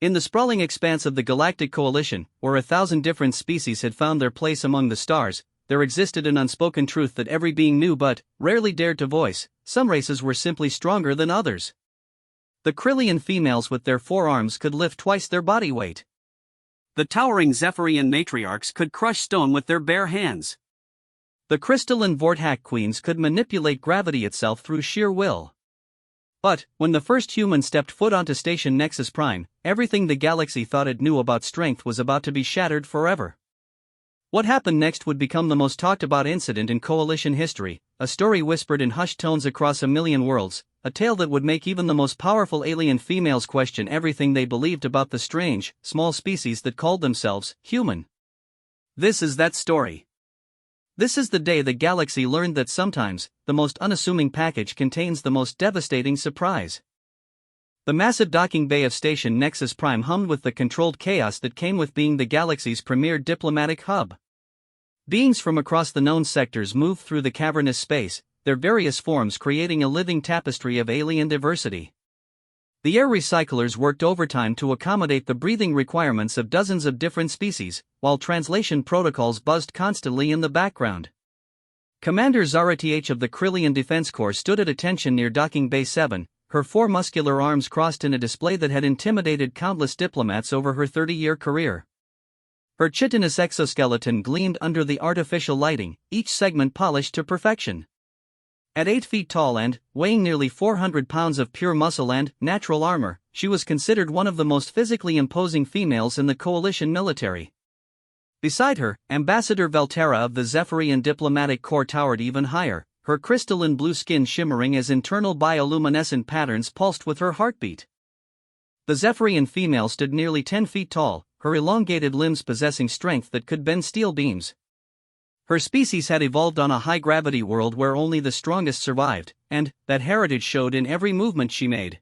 In the sprawling expanse of the Galactic Coalition, where 1,000 different species had found their place among the stars, there existed an unspoken truth that every being knew but rarely dared to voice: some races were simply stronger than others. The Krillian females with their forearms could lift twice their body weight. The towering Zephyrian matriarchs could crush stone with their bare hands. The crystalline Vorthak queens could manipulate gravity itself through sheer will. But, when the first human stepped foot onto Station Nexus Prime, everything the galaxy thought it knew about strength was about to be shattered forever. What happened next would become the most talked about incident in Coalition history, a story whispered in hushed tones across a million worlds, a tale that would make even the most powerful alien females question everything they believed about the strange, small species that called themselves human. This is that story. This is the day the galaxy learned that sometimes, the most unassuming package contains the most devastating surprise. The massive docking bay of Station Nexus Prime hummed with the controlled chaos that came with being the galaxy's premier diplomatic hub. Beings from across the known sectors moved through the cavernous space, their various forms creating a living tapestry of alien diversity. The air recyclers worked overtime to accommodate the breathing requirements of dozens of different species, while translation protocols buzzed constantly in the background. Commander Zara Th of the Krillian Defense Corps stood at attention near Docking Bay 7, her four muscular arms crossed in a display that had intimidated countless diplomats over her 30-year career. Her chitinous exoskeleton gleamed under the artificial lighting, each segment polished to perfection. At 8 feet tall and weighing nearly 400 pounds of pure muscle and natural armor, she was considered one of the most physically imposing females in the Coalition military. Beside her, Ambassador Valterra of the Zephyrian Diplomatic Corps towered even higher, her crystalline blue skin shimmering as internal bioluminescent patterns pulsed with her heartbeat. The Zephyrian female stood nearly 10 feet tall, her elongated limbs possessing strength that could bend steel beams. Her species had evolved on a high-gravity world where only the strongest survived, and that heritage showed in every movement she made.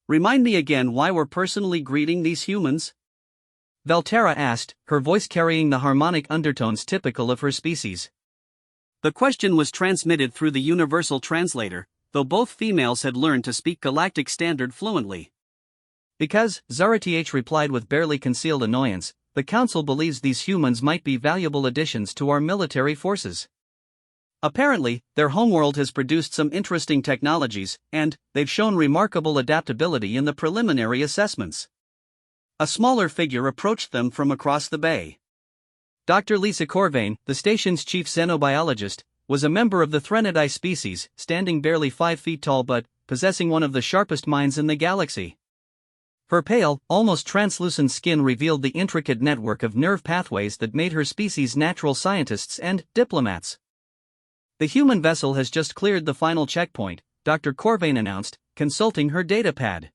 "Remind me again why we're personally greeting these humans?" Valterra asked, her voice carrying the harmonic undertones typical of her species. The question was transmitted through the universal translator, though both females had learned to speak Galactic Standard fluently. "Because," Zara Th replied with barely concealed annoyance, "the Council believes these humans might be valuable additions to our military forces. Apparently, their homeworld has produced some interesting technologies, and they've shown remarkable adaptability in the preliminary assessments." A smaller figure approached them from across the bay. Dr. Lisa Corvain, the station's chief xenobiologist, was a member of the Threnodice species, standing barely 5 feet tall but possessing one of the sharpest minds in the galaxy. Her pale, almost translucent skin revealed the intricate network of nerve pathways that made her species natural scientists and diplomats. "The human vessel has just cleared the final checkpoint," Dr. Corvain announced, consulting her datapad.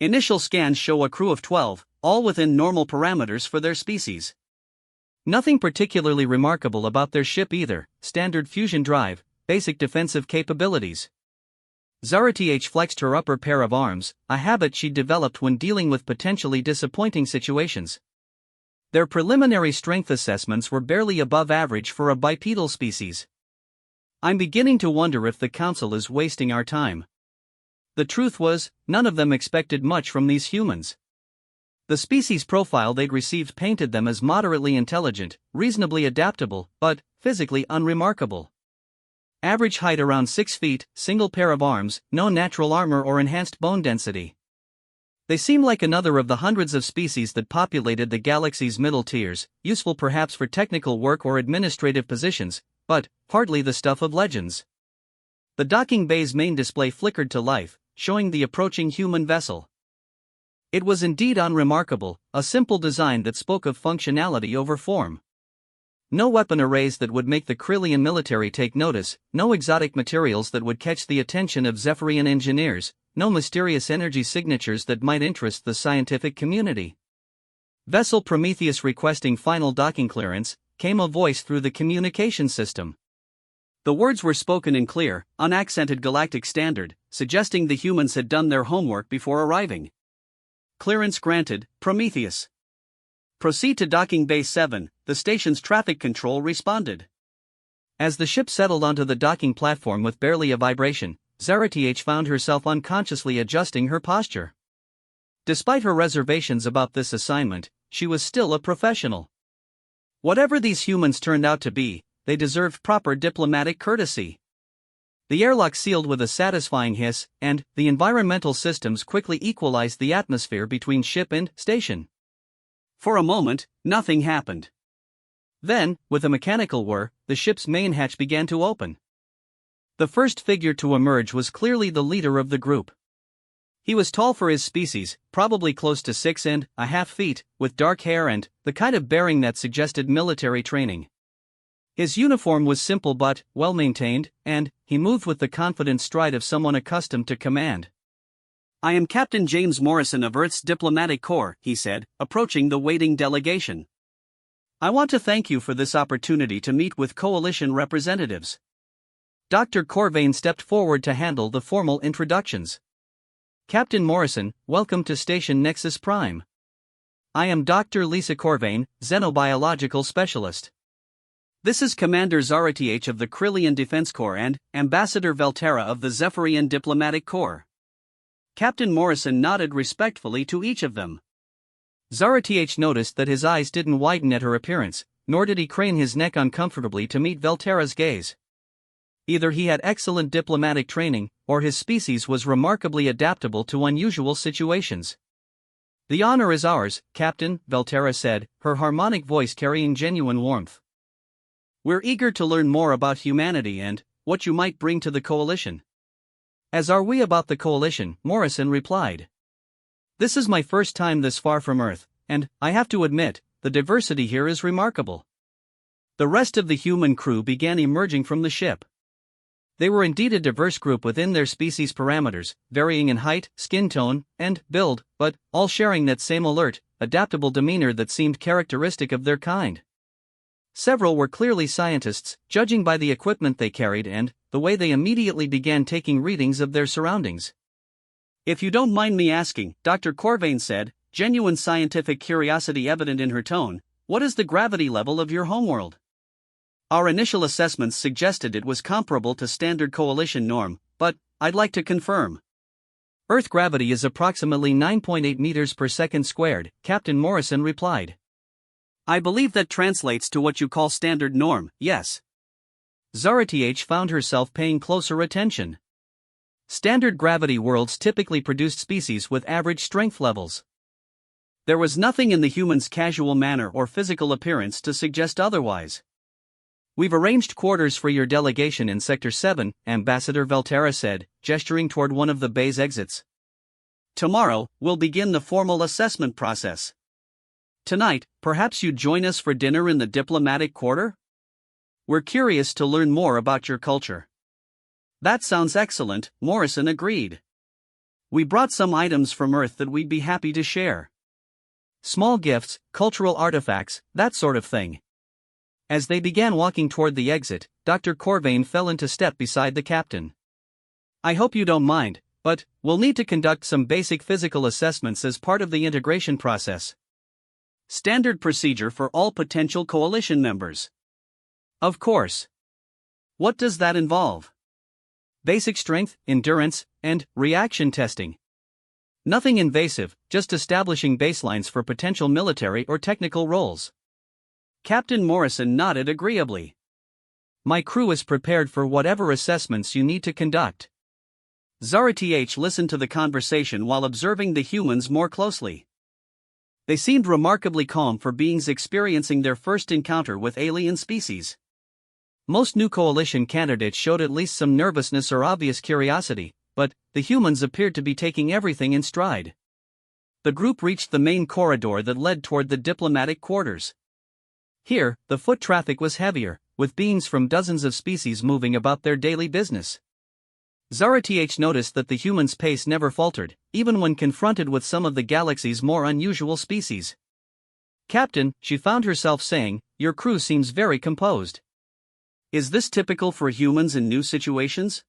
"Initial scans show a crew of 12, all within normal parameters for their species. Nothing particularly remarkable about their ship either: standard fusion drive, basic defensive capabilities." Zara Th flexed her upper pair of arms, a habit she'd developed when dealing with potentially disappointing situations. Their preliminary strength assessments were barely above average for a bipedal species. "I'm beginning to wonder if the Council is wasting our time." The truth was, none of them expected much from these humans. The species profile they'd received painted them as moderately intelligent, reasonably adaptable, but physically unremarkable. Average height around 6 feet, single pair of arms, no natural armor or enhanced bone density. They seem like another of the hundreds of species that populated the galaxy's middle tiers, useful perhaps for technical work or administrative positions, but hardly the stuff of legends. The docking bay's main display flickered to life, showing the approaching human vessel. It was indeed unremarkable, a simple design that spoke of functionality over form. No weapon arrays that would make the Krillian military take notice, no exotic materials that would catch the attention of Zephyrian engineers, no mysterious energy signatures that might interest the scientific community. Vessel Prometheus requesting final docking clearance, came a voice through the communication system. The words were spoken in clear, unaccented Galactic Standard, suggesting the humans had done their homework before arriving. "Clearance granted, Prometheus. Proceed to Docking Bay 7, the station's traffic control responded." As the ship settled onto the docking platform with barely a vibration, Zara Th found herself unconsciously adjusting her posture. Despite her reservations about this assignment, she was still a professional. Whatever these humans turned out to be, they deserved proper diplomatic courtesy. The airlock sealed with a satisfying hiss, and the environmental systems quickly equalized the atmosphere between ship and station. For a moment, nothing happened. Then, with a mechanical whir, the ship's main hatch began to open. The first figure to emerge was clearly the leader of the group. He was tall for his species, probably close to 6.5 feet, with dark hair and the kind of bearing that suggested military training. His uniform was simple but well-maintained, and he moved with the confident stride of someone accustomed to command. "I am Captain James Morrison of Earth's Diplomatic Corps," he said, approaching the waiting delegation. "I want to thank you for this opportunity to meet with Coalition representatives." Dr. Corvain stepped forward to handle the formal introductions. "Captain Morrison, welcome to Station Nexus Prime. I am Dr. Lisa Corvain, Xenobiological Specialist. This is Commander Zarath of the Krillian Defense Corps and Ambassador Velterra of the Zephyrian Diplomatic Corps." Captain Morrison nodded respectfully to each of them. Zarath noticed that his eyes didn't widen at her appearance, nor did he crane his neck uncomfortably to meet Velterra's gaze. Either he had excellent diplomatic training, or his species was remarkably adaptable to unusual situations. "The honor is ours, Captain," Velterra said, her harmonic voice carrying genuine warmth. "We're eager to learn more about humanity and what you might bring to the Coalition." "As are we about the Coalition," Morrison replied. "This is my first time this far from Earth, and I have to admit, the diversity here is remarkable." The rest of the human crew began emerging from the ship. They were indeed a diverse group within their species parameters, varying in height, skin tone, and build, but all sharing that same alert, adaptable demeanor that seemed characteristic of their kind. Several were clearly scientists, judging by the equipment they carried and the way they immediately began taking readings of their surroundings. "If you don't mind me asking," Dr. Corvain said, genuine scientific curiosity evident in her tone, "what is the gravity level of your homeworld?" "Our initial assessments suggested it was comparable to standard Coalition norm, but I'd like to confirm." "Earth gravity is approximately 9.8 meters per second squared," Captain Morrison replied. "I believe that translates to what you call standard norm, yes." Zarath found herself paying closer attention. Standard gravity worlds typically produced species with average strength levels. There was nothing in the human's casual manner or physical appearance to suggest otherwise. "We've arranged quarters for your delegation in Sector 7, Ambassador Velterra said, gesturing toward one of the bay's exits. "Tomorrow, we'll begin the formal assessment process. Tonight, perhaps you'd join us for dinner in the diplomatic quarter? We're curious to learn more about your culture." "That sounds excellent," Morrison agreed. "We brought some items from Earth that we'd be happy to share. Small gifts, cultural artifacts, that sort of thing." As they began walking toward the exit, Dr. Corvain fell into step beside the captain. "I hope you don't mind, but we'll need to conduct some basic physical assessments as part of the integration process. Standard procedure for all potential Coalition members." "Of course. What does that involve?" "Basic strength, endurance, and reaction testing. Nothing invasive, just establishing baselines for potential military or technical roles." Captain Morrison nodded agreeably. "My crew is prepared for whatever assessments you need to conduct." Zarath listened to the conversation while observing the humans more closely. They seemed remarkably calm for beings experiencing their first encounter with alien species. Most new Coalition candidates showed at least some nervousness or obvious curiosity, but the humans appeared to be taking everything in stride. The group reached the main corridor that led toward the diplomatic quarters. Here, the foot traffic was heavier, with beings from dozens of species moving about their daily business. Zarath noticed that the humans' pace never faltered, even when confronted with some of the galaxy's more unusual species. "Captain," she found herself saying, "your crew seems very composed. Is this typical for humans in new situations?"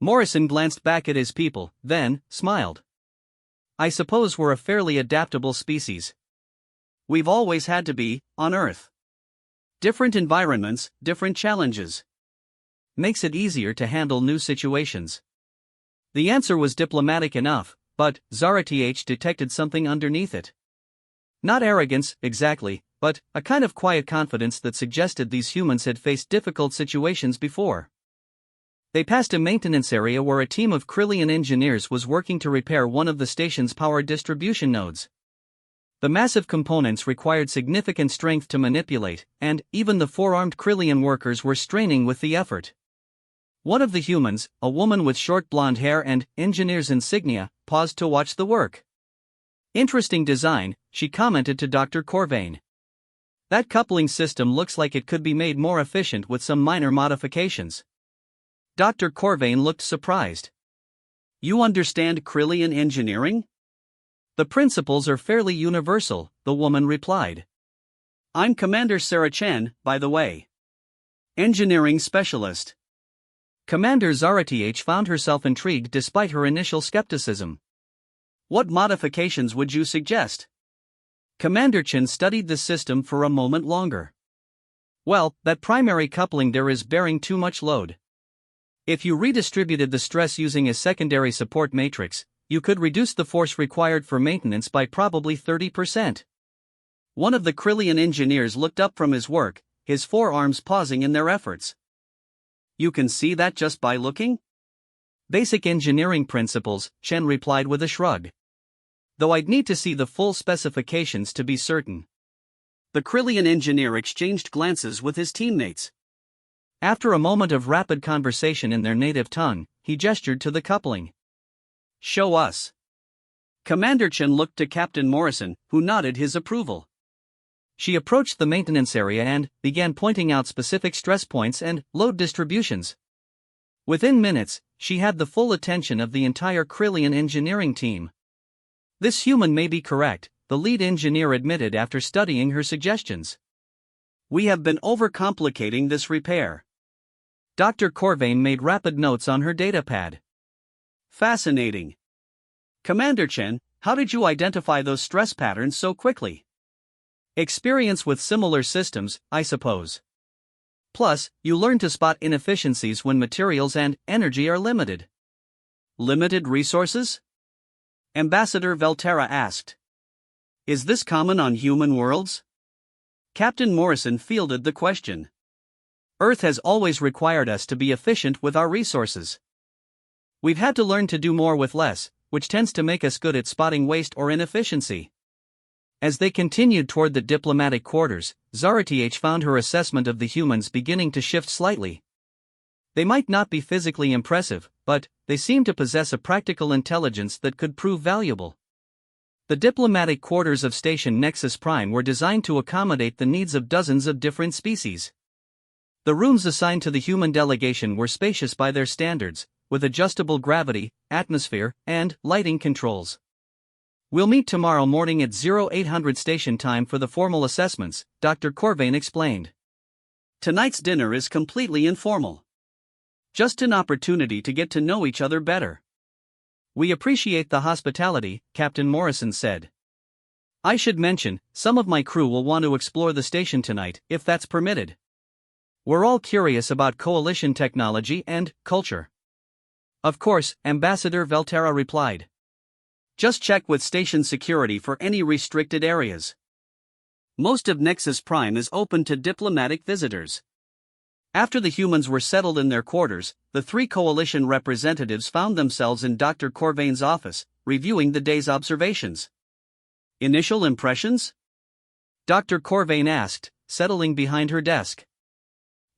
Morrison glanced back at his people, then smiled. "I suppose we're a fairly adaptable species. We've always had to be, on Earth. Different environments, different challenges. Makes it easier to handle new situations." The answer was diplomatic enough, but Zara-TH detected something underneath it. Not arrogance, exactly, but a kind of quiet confidence that suggested these humans had faced difficult situations before. They passed a maintenance area where a team of Krillian engineers was working to repair one of the station's power distribution nodes. The massive components required significant strength to manipulate, and even the four-armed Krillian workers were straining with the effort. One of the humans, a woman with short blonde hair and engineer's insignia, paused to watch the work. "Interesting design," she commented to Dr. Corvain. "That coupling system looks like it could be made more efficient with some minor modifications." Dr. Corvain looked surprised. "You understand Krillian engineering?" "The principles are fairly universal," the woman replied. "I'm Commander Sarah Chen, by the way. Engineering specialist." Commander Zara-TH found herself intrigued despite her initial skepticism. "What modifications would you suggest?" Commander Chen studied the system for a moment longer. "Well, that primary coupling there is bearing too much load. If you redistributed the stress using a secondary support matrix, you could reduce the force required for maintenance by probably 30%. One of the Krillian engineers looked up from his work, his forearms pausing in their efforts. "You can see that just by looking?" "Basic engineering principles," Chen replied with a shrug. "Though I'd need to see the full specifications to be certain." The Krillian engineer exchanged glances with his teammates. After a moment of rapid conversation in their native tongue, he gestured to the coupling. "Show us." Commander Chen looked to Captain Morrison, who nodded his approval. She approached the maintenance area and began pointing out specific stress points and load distributions. Within minutes, she had the full attention of the entire Krillian engineering team. "This human may be correct," the lead engineer admitted after studying her suggestions. "We have been overcomplicating this repair." Dr. Corvain made rapid notes on her datapad. "Fascinating. Commander Chen, how did you identify those stress patterns so quickly?" "Experience with similar systems, I suppose. Plus, you learn to spot inefficiencies when materials and energy are limited." "Limited resources?" Ambassador Velterra asked. "Is this common on human worlds?" Captain Morrison fielded the question. "Earth has always required us to be efficient with our resources. We've had to learn to do more with less, which tends to make us good at spotting waste or inefficiency." As they continued toward the diplomatic quarters, Zara-TH found her assessment of the humans beginning to shift slightly. They might not be physically impressive, but they seemed to possess a practical intelligence that could prove valuable. The diplomatic quarters of Station Nexus Prime were designed to accommodate the needs of dozens of different species. The rooms assigned to the human delegation were spacious by their standards, with adjustable gravity, atmosphere, and lighting controls. "We'll meet tomorrow morning at 0800 station time for the formal assessments," Dr. Corvain explained. "Tonight's dinner is completely informal. Just an opportunity to get to know each other better." "We appreciate the hospitality," Captain Morrison said. "I should mention, some of my crew will want to explore the station tonight, if that's permitted. We're all curious about coalition technology and culture." "Of course," Ambassador Velterra replied. "Just check with station security for any restricted areas. Most of Nexus Prime is open to diplomatic visitors." After the humans were settled in their quarters, the three coalition representatives found themselves in Dr. Corvain's office, reviewing the day's observations. "Initial impressions?" Dr. Corvain asked, settling behind her desk.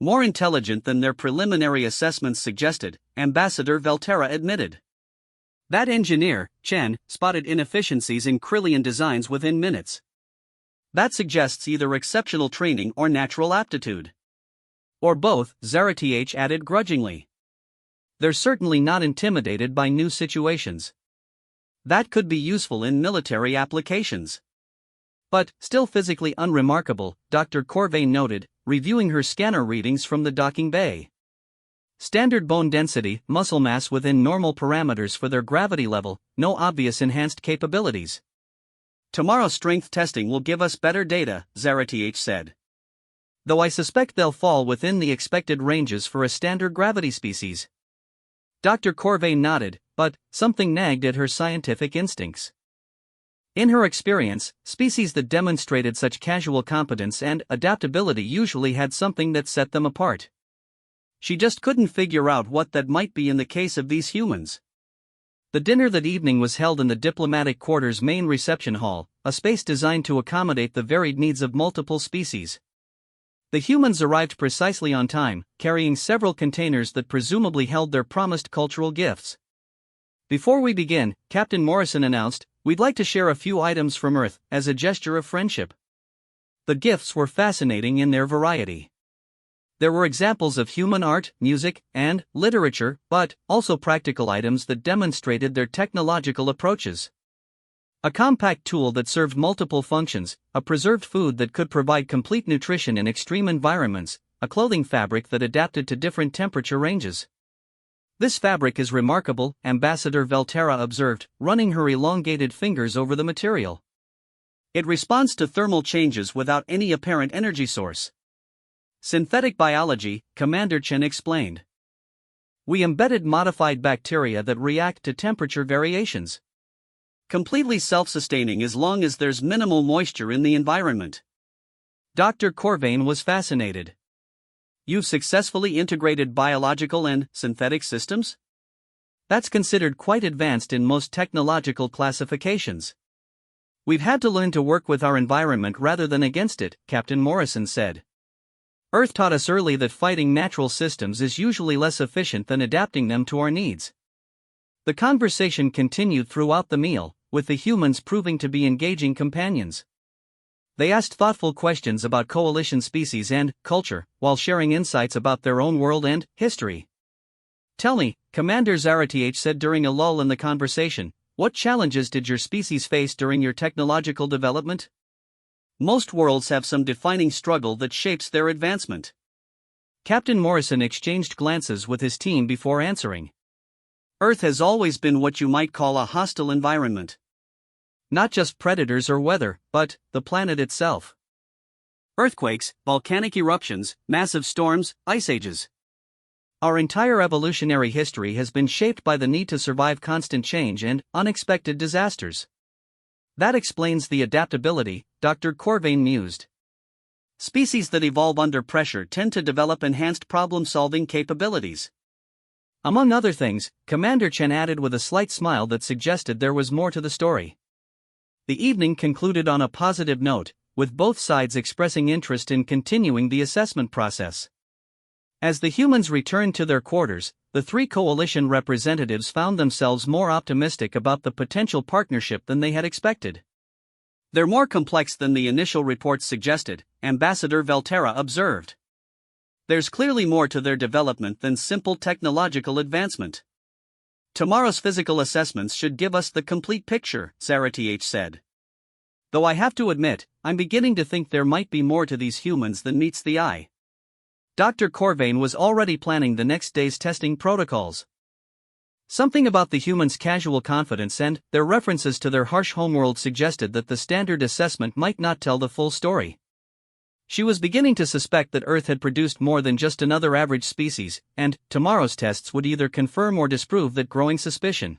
"More intelligent than their preliminary assessments suggested," Ambassador Velterra admitted. "That engineer, Chen, spotted inefficiencies in Krillian designs within minutes. That suggests either exceptional training or natural aptitude." "Or both," Zara-TH added grudgingly. "They're certainly not intimidated by new situations. That could be useful in military applications. But, still physically unremarkable," Dr. Corvain noted, reviewing her scanner readings from the docking bay. "Standard bone density, muscle mass within normal parameters for their gravity level, no obvious enhanced capabilities." "Tomorrow's strength testing will give us better data," Zara-TH said. "Though I suspect they'll fall within the expected ranges for a standard gravity species." Dr. Corvain nodded, but something nagged at her scientific instincts. In her experience, species that demonstrated such casual competence and adaptability usually had something that set them apart. She just couldn't figure out what that might be in the case of these humans. The dinner that evening was held in the diplomatic quarters' main reception hall, a space designed to accommodate the varied needs of multiple species. The humans arrived precisely on time, carrying several containers that presumably held their promised cultural gifts. Before we begin, Captain Morrison announced, "We'd like to share a few items from Earth, as a gesture of friendship." The gifts were fascinating in their variety. There were examples of human art, music, and literature, but also practical items that demonstrated their technological approaches. A compact tool that served multiple functions, a preserved food that could provide complete nutrition in extreme environments, a clothing fabric that adapted to different temperature ranges. "This fabric is remarkable," Ambassador Velterra observed, running her elongated fingers over the material. "It responds to thermal changes without any apparent energy source." "Synthetic biology," Commander Chen explained. "We embedded modified bacteria that react to temperature variations. Completely self-sustaining as long as there's minimal moisture in the environment." Dr. Corvain was fascinated. "You've successfully integrated biological and synthetic systems? That's considered quite advanced in most technological classifications." "We've had to learn to work with our environment rather than against it," Captain Morrison said. "Earth taught us early that fighting natural systems is usually less efficient than adapting them to our needs." The conversation continued throughout the meal, with the humans proving to be engaging companions. They asked thoughtful questions about coalition species and culture, while sharing insights about their own world and history. "Tell me," Commander Zaratiech said during a lull in the conversation, "what challenges did your species face during your technological development?" "Most worlds have some defining struggle that shapes their advancement." Captain Morrison exchanged glances with his team before answering. "Earth has always been what you might call a hostile environment. Not just predators or weather, but the planet itself. Earthquakes, volcanic eruptions, massive storms, ice ages. Our entire evolutionary history has been shaped by the need to survive constant change and unexpected disasters. That explains the adaptability," Dr. Corvain mused. "Species that evolve under pressure tend to develop enhanced problem-solving capabilities." Among other things, Commander Chen added with a slight smile that suggested there was more to the story. The evening concluded on a positive note, with both sides expressing interest in continuing the assessment process. As the humans returned to their quarters, the three coalition representatives found themselves more optimistic about the potential partnership than they had expected. "They're more complex than the initial reports suggested," Ambassador Velterra observed. "There's clearly more to their development than simple technological advancement." "Tomorrow's physical assessments should give us the complete picture," Zaratiech said. "Though I have to admit, I'm beginning to think there might be more to these humans than meets the eye." Dr. Corvain was already planning the next day's testing protocols. Something about the humans' casual confidence and their references to their harsh homeworld suggested that the standard assessment might not tell the full story. She was beginning to suspect that Earth had produced more than just another average species, and tomorrow's tests would either confirm or disprove that growing suspicion.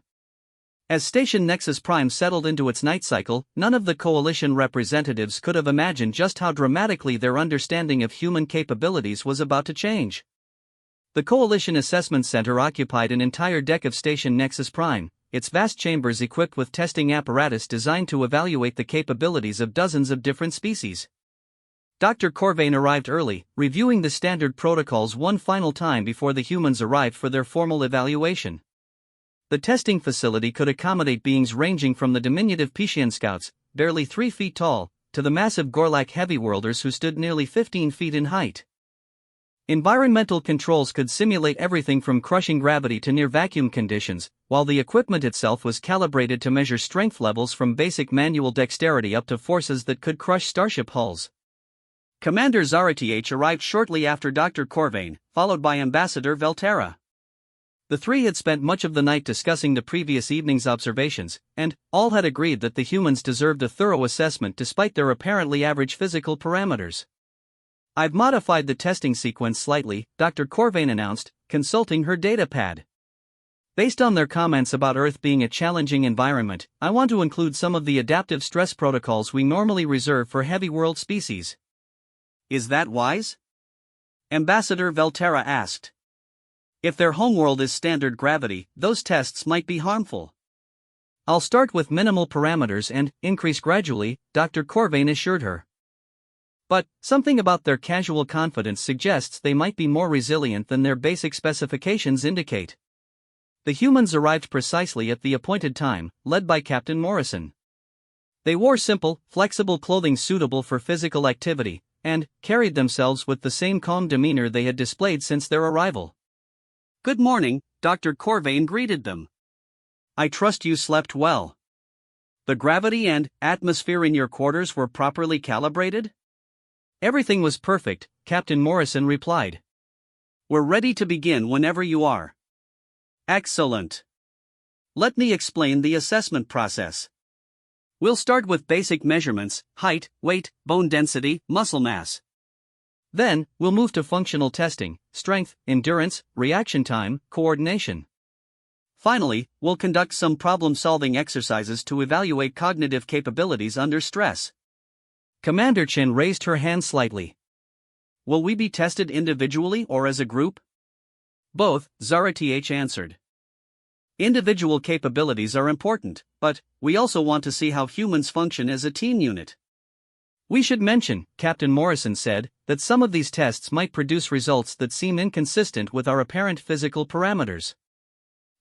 As Station Nexus Prime settled into its night cycle, none of the coalition representatives could have imagined just how dramatically their understanding of human capabilities was about to change. The Coalition Assessment Center occupied an entire deck of Station Nexus Prime, its vast chambers equipped with testing apparatus designed to evaluate the capabilities of dozens of different species. Dr. Corvain arrived early, reviewing the standard protocols one final time before the humans arrived for their formal evaluation. The testing facility could accommodate beings ranging from the diminutive Piscian scouts, barely 3 feet tall, to the massive Gorlak heavy-worlders who stood nearly 15 feet in height. Environmental controls could simulate everything from crushing gravity to near-vacuum conditions, while the equipment itself was calibrated to measure strength levels from basic manual dexterity up to forces that could crush starship hulls. Commander Zaratiech arrived shortly after Dr. Corvain, followed by Ambassador Velterra. The three had spent much of the night discussing the previous evening's observations, and all had agreed that the humans deserved a thorough assessment despite their apparently average physical parameters. "I've modified the testing sequence slightly," Dr. Corvain announced, consulting her datapad. Based on their comments about Earth being a challenging environment, I want to include some of the adaptive stress protocols we normally reserve for heavy world species. Is that wise? Ambassador Valterra asked. If their homeworld is standard gravity, those tests might be harmful. I'll start with minimal parameters and increase gradually, Dr. Corvain assured her. But something about their casual confidence suggests they might be more resilient than their basic specifications indicate. The humans arrived precisely at the appointed time, led by Captain Morrison. They wore simple, flexible clothing suitable for physical activity, and carried themselves with the same calm demeanor they had displayed since their arrival. Good morning, Dr. Corvain greeted them. I trust you slept well. The gravity and atmosphere in your quarters were properly calibrated? Everything was perfect, Captain Morrison replied. We're ready to begin whenever you are. Excellent. Let me explain the assessment process. We'll start with basic measurements: height, weight, bone density, muscle mass. Then, we'll move to functional testing: strength, endurance, reaction time, coordination. Finally, we'll conduct some problem-solving exercises to evaluate cognitive capabilities under stress. Commander Chin raised her hand slightly. Will we be tested individually or as a group? Both, Zara Th answered. Individual capabilities are important, but we also want to see how humans function as a team unit. We should mention, Captain Morrison said, that some of these tests might produce results that seem inconsistent with our apparent physical parameters.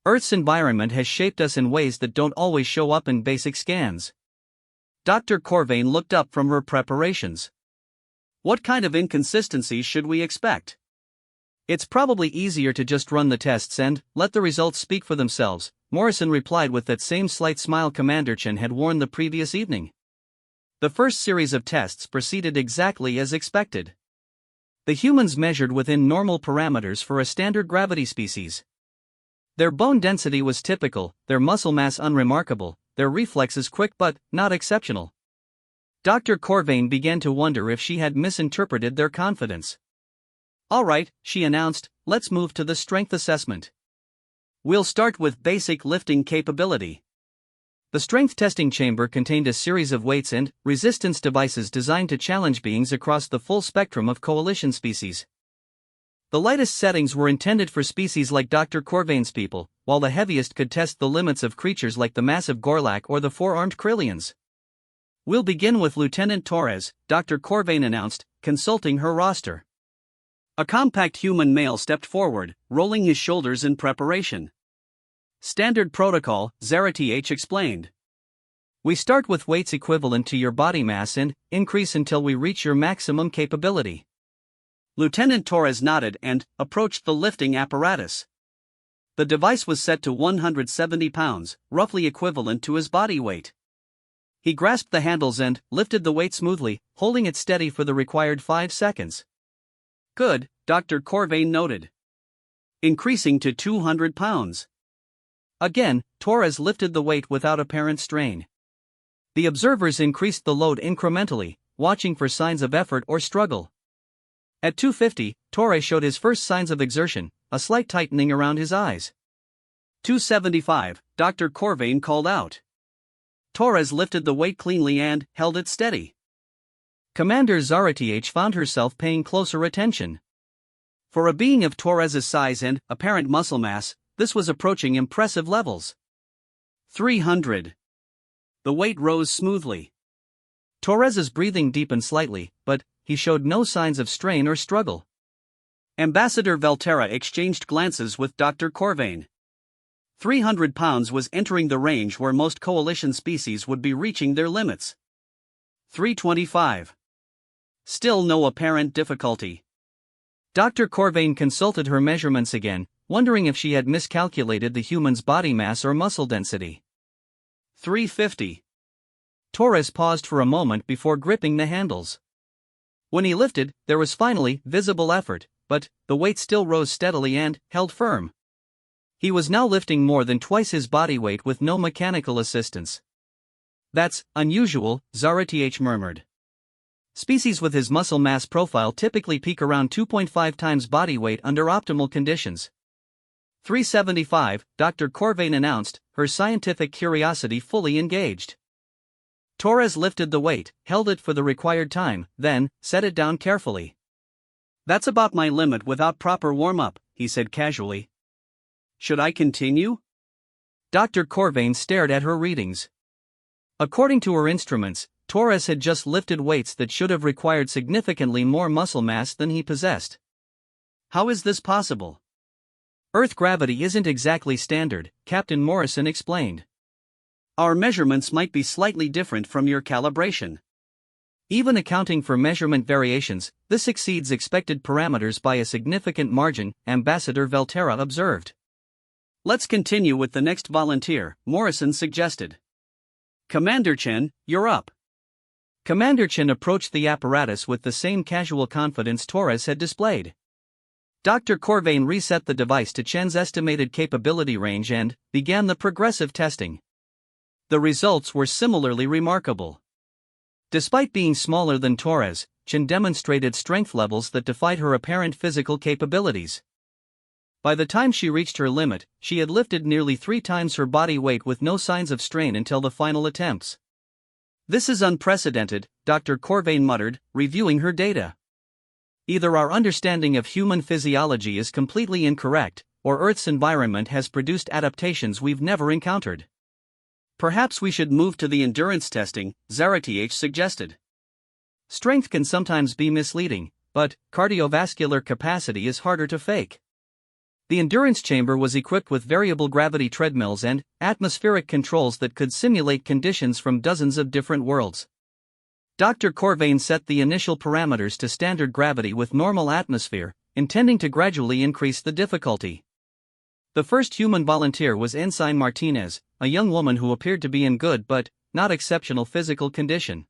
Earth's environment has shaped us in ways that don't always show up in basic scans. Dr. Corvain looked up from her preparations. What kind of inconsistencies should we expect? It's probably easier to just run the tests and let the results speak for themselves, Morrison replied with that same slight smile Commander Chin had worn the previous evening. The first series of tests proceeded exactly as expected. The humans measured within normal parameters for a standard gravity species. Their bone density was typical, their muscle mass unremarkable, their reflexes quick but not exceptional. Dr. Corvain began to wonder if she had misinterpreted their confidence. All right, she announced, let's move to the strength assessment. We'll start with basic lifting capability. The strength testing chamber contained a series of weights and resistance devices designed to challenge beings across the full spectrum of coalition species. The lightest settings were intended for species like Dr. Corvain's people, while the heaviest could test the limits of creatures like the massive Gorlak or the four-armed Krillians. We'll begin with Lieutenant Torres, Dr. Corvain announced, consulting her roster. A compact human male stepped forward, rolling his shoulders in preparation. Standard protocol, Zara Th explained. We start with weights equivalent to your body mass and increase until we reach your maximum capability. Lieutenant Torres nodded and approached the lifting apparatus. The device was set to 170 pounds, roughly equivalent to his body weight. He grasped the handles and lifted the weight smoothly, holding it steady for the required 5 seconds. Good, Dr. Corvain noted. Increasing to 200 pounds. Again, Torres lifted the weight without apparent strain. The observers increased the load incrementally, watching for signs of effort or struggle. At 250, Torres showed his first signs of exertion, a slight tightening around his eyes. 275, Dr. Corvain called out. Torres lifted the weight cleanly and held it steady. Commander Zara Th found herself paying closer attention. For a being of Torres's size and apparent muscle mass, this was approaching impressive levels. 300. The weight rose smoothly. Torres's breathing deepened slightly, but he showed no signs of strain or struggle. Ambassador Valterra exchanged glances with Dr. Corvain. 300 pounds was entering the range where most coalition species would be reaching their limits. 325. Still no apparent difficulty. Dr. Corvain consulted her measurements again, wondering if she had miscalculated the human's body mass or muscle density. 350. Torres paused for a moment before gripping the handles. When he lifted, there was finally visible effort, but the weight still rose steadily and held firm. He was now lifting more than twice his body weight with no mechanical assistance. That's unusual, Zara Th murmured. Species with his muscle mass profile typically peak around 2.5 times body weight under optimal conditions. 375, Dr. Corvain announced, her scientific curiosity fully engaged. Torres lifted the weight, held it for the required time, then set it down carefully. "That's about my limit without proper warm-up," he said casually. "Should I continue?" Dr. Corvain stared at her readings. According to her instruments, Torres had just lifted weights that should have required significantly more muscle mass than he possessed. "How is this possible?" "Earth gravity isn't exactly standard," Captain Morrison explained. "Our measurements might be slightly different from your calibration. Even accounting for measurement variations, this exceeds expected parameters by a significant margin," Ambassador Valterra observed. "Let's continue with the next volunteer," Morrison suggested. "Commander Chen, you're up." Commander Chen approached the apparatus with the same casual confidence Torres had displayed. Dr. Corvain reset the device to Chen's estimated capability range and began the progressive testing. The results were similarly remarkable. Despite being smaller than Torres, Chen demonstrated strength levels that defied her apparent physical capabilities. By the time she reached her limit, she had lifted nearly 3 times her body weight with no signs of strain until the final attempts. "This is unprecedented," Dr. Corvain muttered, reviewing her data. "Either our understanding of human physiology is completely incorrect, or Earth's environment has produced adaptations we've never encountered." "Perhaps we should move to the endurance testing," Zaratiech suggested. "Strength can sometimes be misleading, but cardiovascular capacity is harder to fake." The endurance chamber was equipped with variable gravity treadmills and atmospheric controls that could simulate conditions from dozens of different worlds. Dr. Corvain set the initial parameters to standard gravity with normal atmosphere, intending to gradually increase the difficulty. The first human volunteer was Ensign Martinez, a young woman who appeared to be in good but not exceptional physical condition.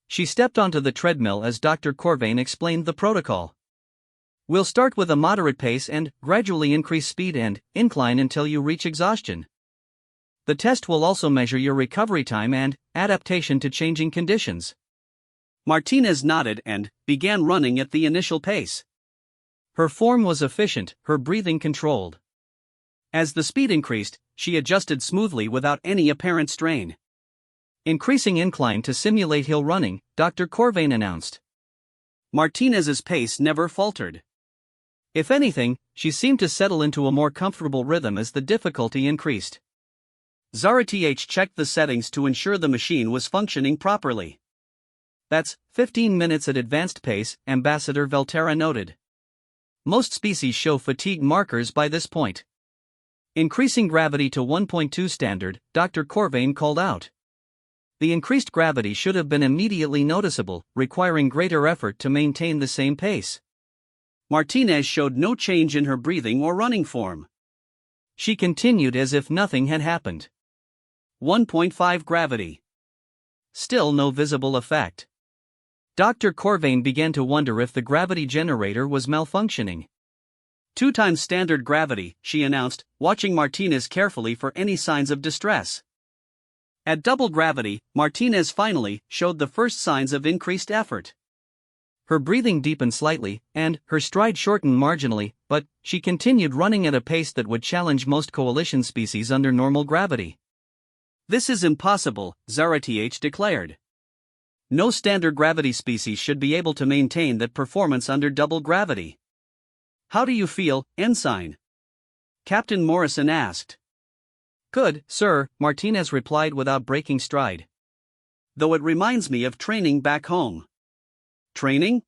She stepped onto the treadmill as Dr. Corvain explained the protocol. "We'll start with a moderate pace and gradually increase speed and incline until you reach exhaustion. The test will also measure your recovery time and adaptation to changing conditions." Martinez nodded and began running at the initial pace. Her form was efficient, her breathing controlled. As the speed increased, she adjusted smoothly without any apparent strain. "Increasing incline to simulate hill running," Dr. Corvain announced. Martinez's pace never faltered. If anything, she seemed to settle into a more comfortable rhythm as the difficulty increased. Zaratiech checked the settings to ensure the machine was functioning properly. "That's 15 minutes at advanced pace," Ambassador Valterra noted. "Most species show fatigue markers by this point." Increasing gravity to 1.2 standard, Dr. Corvain called out. The increased gravity should have been immediately noticeable, requiring greater effort to maintain the same pace. Martinez showed no change in her breathing or running form. She continued as if nothing had happened. 1.5 gravity. Still no visible effect. Dr. Corvain began to wonder if the gravity generator was malfunctioning. 2 times standard gravity, she announced, watching Martinez carefully for any signs of distress. At double gravity, Martinez finally showed the first signs of increased effort. Her breathing deepened slightly, and her stride shortened marginally, but she continued running at a pace that would challenge most coalition species under normal gravity. "This is impossible," Zaratiech declared. "No standard gravity species should be able to maintain that performance under double gravity." "How do you feel, Ensign?" Captain Morrison asked. "Good, sir," Martinez replied without breaking stride. "Though it reminds me of training back home." "Training?"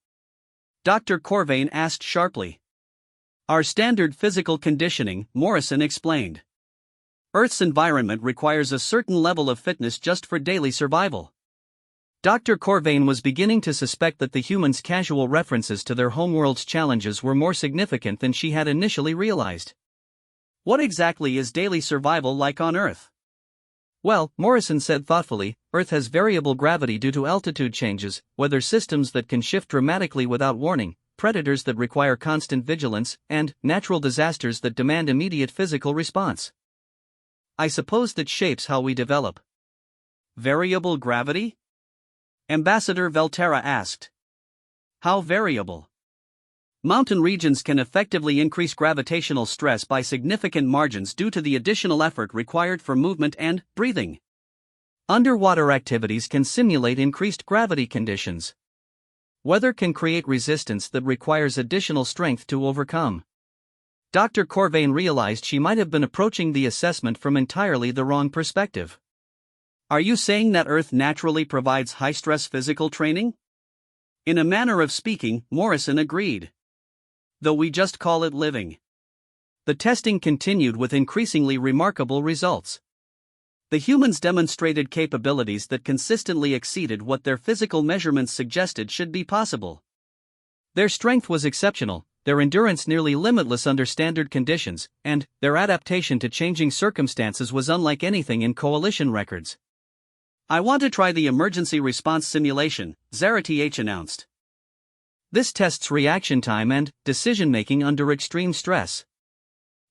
Dr. Corvain asked sharply. "Our standard physical conditioning," Morrison explained. "Earth's environment requires a certain level of fitness just for daily survival." Dr. Corvain was beginning to suspect that the humans' casual references to their homeworld's challenges were more significant than she had initially realized. "What exactly is daily survival like on Earth?" "Well," Morrison said thoughtfully, "Earth has variable gravity due to altitude changes, weather systems that can shift dramatically without warning, predators that require constant vigilance, and natural disasters that demand immediate physical response. I suppose that shapes how we develop." "Variable gravity?" Ambassador Valterra asked. "How variable?" Mountain regions can effectively increase gravitational stress by significant margins due to the additional effort required for movement and breathing. Underwater activities can simulate increased gravity conditions. Weather can create resistance that requires additional strength to overcome. Dr. Corvain realized she might have been approaching the assessment from entirely the wrong perspective. Are you saying that Earth naturally provides high-stress physical training? In a manner of speaking, Morrison agreed. Though we just call it living. The testing continued with increasingly remarkable results. The humans demonstrated capabilities that consistently exceeded what their physical measurements suggested should be possible. Their strength was exceptional, their endurance nearly limitless under standard conditions, and their adaptation to changing circumstances was unlike anything in coalition records. I want to try the emergency response simulation, Zara-TH announced. This tests reaction time and decision-making under extreme stress.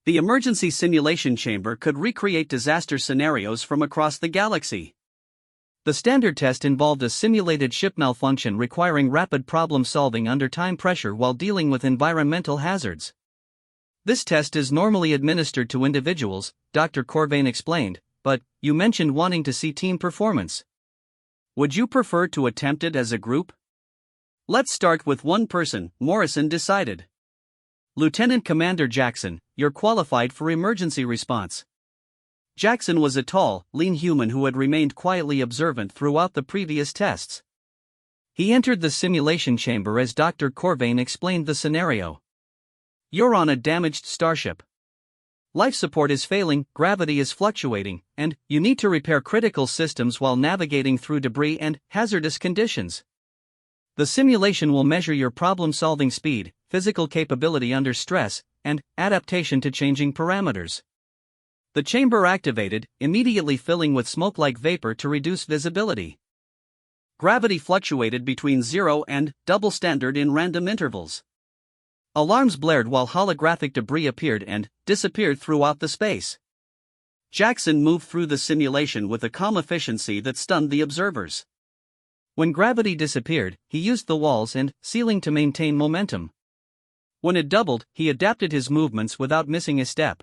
The emergency simulation chamber could recreate disaster scenarios from across the galaxy. The standard test involved a simulated ship malfunction requiring rapid problem-solving under time pressure while dealing with environmental hazards. This test is normally administered to individuals, Dr. Corvain explained, but you mentioned wanting to see team performance. Would you prefer to attempt it as a group? Let's start with one person, Morrison decided. Lieutenant Commander Jackson, you're qualified for emergency response. Jackson was a tall, lean human who had remained quietly observant throughout the previous tests. He entered the simulation chamber as Dr. Corvain explained the scenario. You're on a damaged starship. Life support is failing, gravity is fluctuating, and you need to repair critical systems while navigating through debris and hazardous conditions. The simulation will measure your problem-solving speed, physical capability under stress, and adaptation to changing parameters. The chamber activated, immediately filling with smoke-like vapor to reduce visibility. Gravity fluctuated between 0 and double standard in random intervals. Alarms blared while holographic debris appeared and disappeared throughout the space. Jackson moved through the simulation with a calm efficiency that stunned the observers. When gravity disappeared, he used the walls and ceiling to maintain momentum. When it doubled, he adapted his movements without missing a step.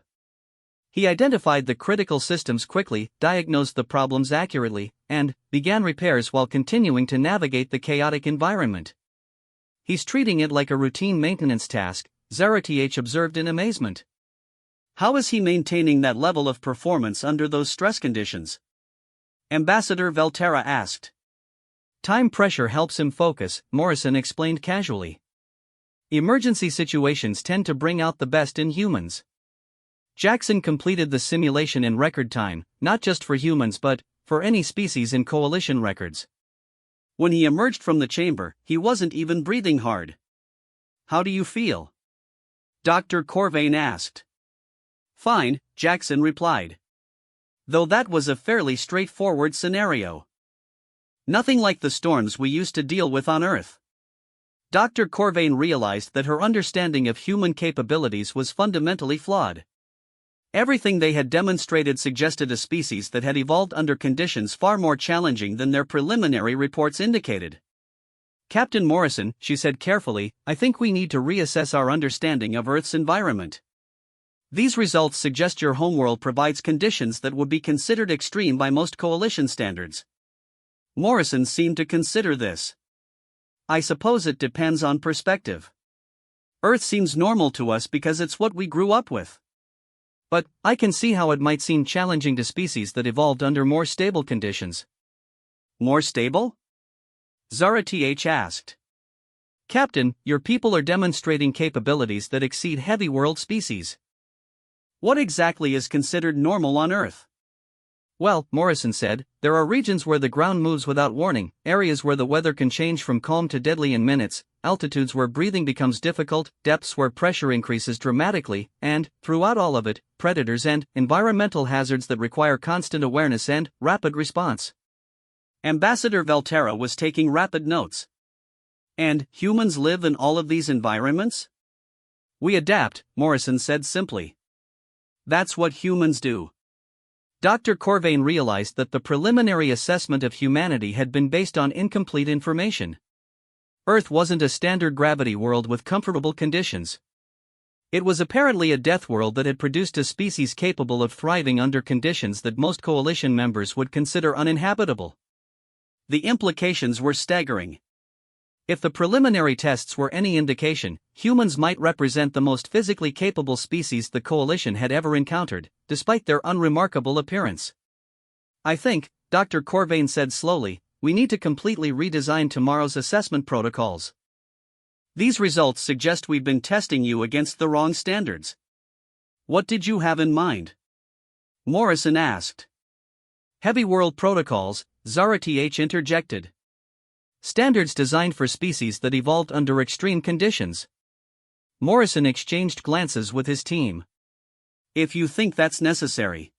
He identified the critical systems quickly, diagnosed the problems accurately, and began repairs while continuing to navigate the chaotic environment. He's treating it like a routine maintenance task, Zara-TH observed in amazement. How is he maintaining that level of performance under those stress conditions? Ambassador Valterra asked. Time pressure helps him focus, Morrison explained casually. Emergency situations tend to bring out the best in humans. Jackson completed the simulation in record time, not just for humans but for any species in coalition records. When he emerged from the chamber, he wasn't even breathing hard. How do you feel? Dr. Corvain asked. Fine, Jackson replied. Though that was a fairly straightforward scenario. Nothing like the storms we used to deal with on Earth. Dr. Corvain realized that her understanding of human capabilities was fundamentally flawed. Everything they had demonstrated suggested a species that had evolved under conditions far more challenging than their preliminary reports indicated. Captain Morrison, she said carefully, I think we need to reassess our understanding of Earth's environment. These results suggest your homeworld provides conditions that would be considered extreme by most coalition standards. Morrison seemed to consider this. I suppose it depends on perspective. Earth seems normal to us because it's what we grew up with. But I can see how it might seem challenging to species that evolved under more stable conditions. More stable? Zara-TH asked. Captain, your people are demonstrating capabilities that exceed heavy world species. What exactly is considered normal on Earth? Well, Morrison said, there are regions where the ground moves without warning, areas where the weather can change from calm to deadly in minutes, altitudes where breathing becomes difficult, depths where pressure increases dramatically, and, throughout all of it, predators and environmental hazards that require constant awareness and rapid response. Ambassador Valterra was taking rapid notes. And humans live in all of these environments? We adapt, Morrison said simply. That's what humans do. Dr. Corvain realized that the preliminary assessment of humanity had been based on incomplete information. Earth wasn't a standard gravity world with comfortable conditions. It was apparently a death world that had produced a species capable of thriving under conditions that most coalition members would consider uninhabitable. The implications were staggering. If the preliminary tests were any indication, humans might represent the most physically capable species the coalition had ever encountered, despite their unremarkable appearance. "I think," Dr. Corvain said slowly, "we need to completely redesign tomorrow's assessment protocols. These results suggest we've been testing you against the wrong standards." "What did you have in mind?" Morrison asked. "Heavy world protocols," Zara Th interjected. "Standards designed for species that evolved under extreme conditions." Morrison exchanged glances with his team. "If you think that's necessary.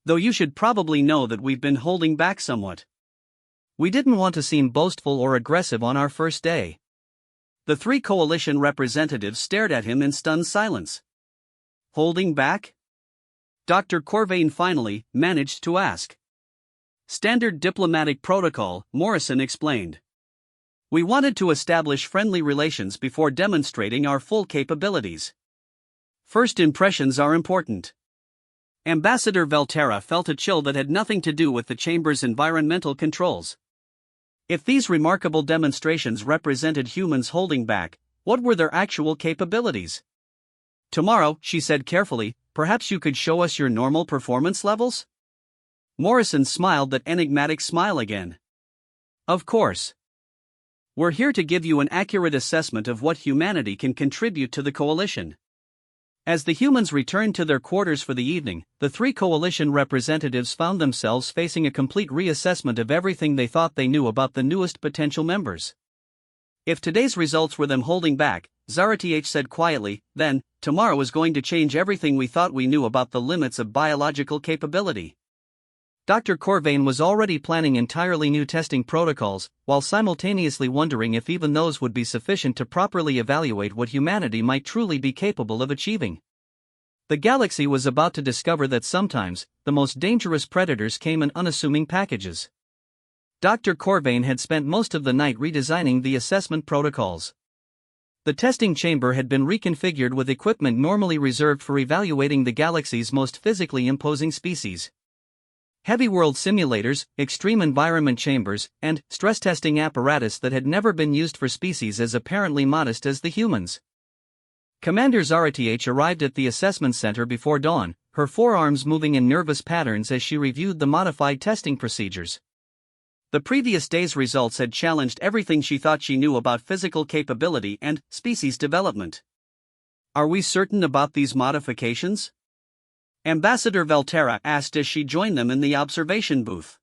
Though you should probably know that we've been holding back somewhat." "We didn't want to seem boastful or aggressive on our first day." The three coalition representatives stared at him in stunned silence. "Holding back?" Dr. Corvain finally managed to ask. "Standard diplomatic protocol," Morrison explained. "We wanted to establish friendly relations before demonstrating our full capabilities. First impressions are important." Ambassador Valterra felt a chill that had nothing to do with the chamber's environmental controls. If these remarkable demonstrations represented humans holding back, what were their actual capabilities? "Tomorrow," she said carefully, "perhaps you could show us your normal performance levels?" Morrison smiled that enigmatic smile again. "Of course. We're here to give you an accurate assessment of what humanity can contribute to the coalition." As the humans returned to their quarters for the evening, the three coalition representatives found themselves facing a complete reassessment of everything they thought they knew about the newest potential members. If today's results were them holding back, Zara Th said quietly, then, tomorrow is going to change everything we thought we knew about the limits of biological capability. Dr. Corvain was already planning entirely new testing protocols, while simultaneously wondering if even those would be sufficient to properly evaluate what humanity might truly be capable of achieving. The galaxy was about to discover that sometimes, the most dangerous predators came in unassuming packages. Dr. Corvain had spent most of the night redesigning the assessment protocols. The testing chamber had been reconfigured with equipment normally reserved for evaluating the galaxy's most physically imposing species. Heavy world simulators, extreme environment chambers, and stress testing apparatus that had never been used for species as apparently modest as the humans. Commander Zara Th arrived at the assessment center before dawn, her forearms moving in nervous patterns as she reviewed the modified testing procedures. The previous day's results had challenged everything she thought she knew about physical capability and species development. "Are we certain about these modifications?" Ambassador Valterra asked as she joined them in the observation booth.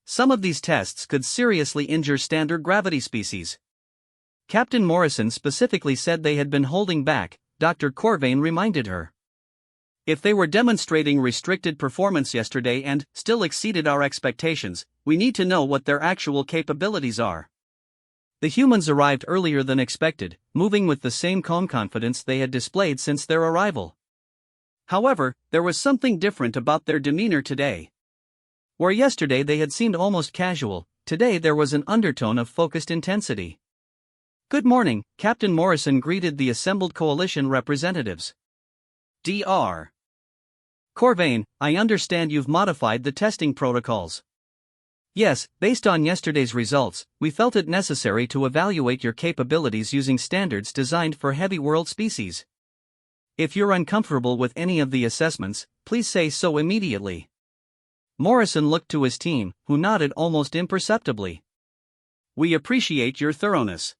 "Some of these tests could seriously injure standard gravity species." Captain Morrison specifically said they had been holding back, Dr. Corvain reminded her. "If they were demonstrating restricted performance yesterday and still exceeded our expectations, we need to know what their actual capabilities are." The humans arrived earlier than expected, moving with the same calm confidence they had displayed since their arrival. However, there was something different about their demeanor today. Where yesterday they had seemed almost casual, today there was an undertone of focused intensity. "Good morning," Captain Morrison greeted the assembled coalition representatives. "Dr. Corvain, I understand you've modified the testing protocols." "Yes, based on yesterday's results, we felt it necessary to evaluate your capabilities using standards designed for heavy world species. If you're uncomfortable with any of the assessments, please say so immediately." Morrison looked to his team, who nodded almost imperceptibly. "We appreciate your thoroughness.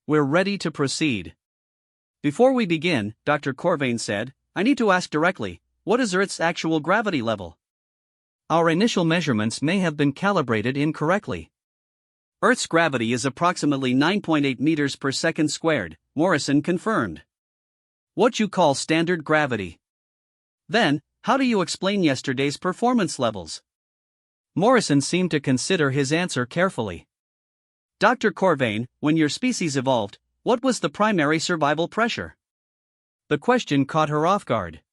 We're ready to proceed." "Before we begin," Dr. Corvain said, "I need to ask directly, what is Earth's actual gravity level?" "Our initial measurements may have been calibrated incorrectly." "Earth's gravity is approximately 9.8 meters per second squared," Morrison confirmed. "What you call standard gravity. Then, how do you explain yesterday's performance levels?" Morrison seemed to consider his answer carefully. "Dr. Corvain, when your species evolved, what was the primary survival pressure?" The question caught her off guard.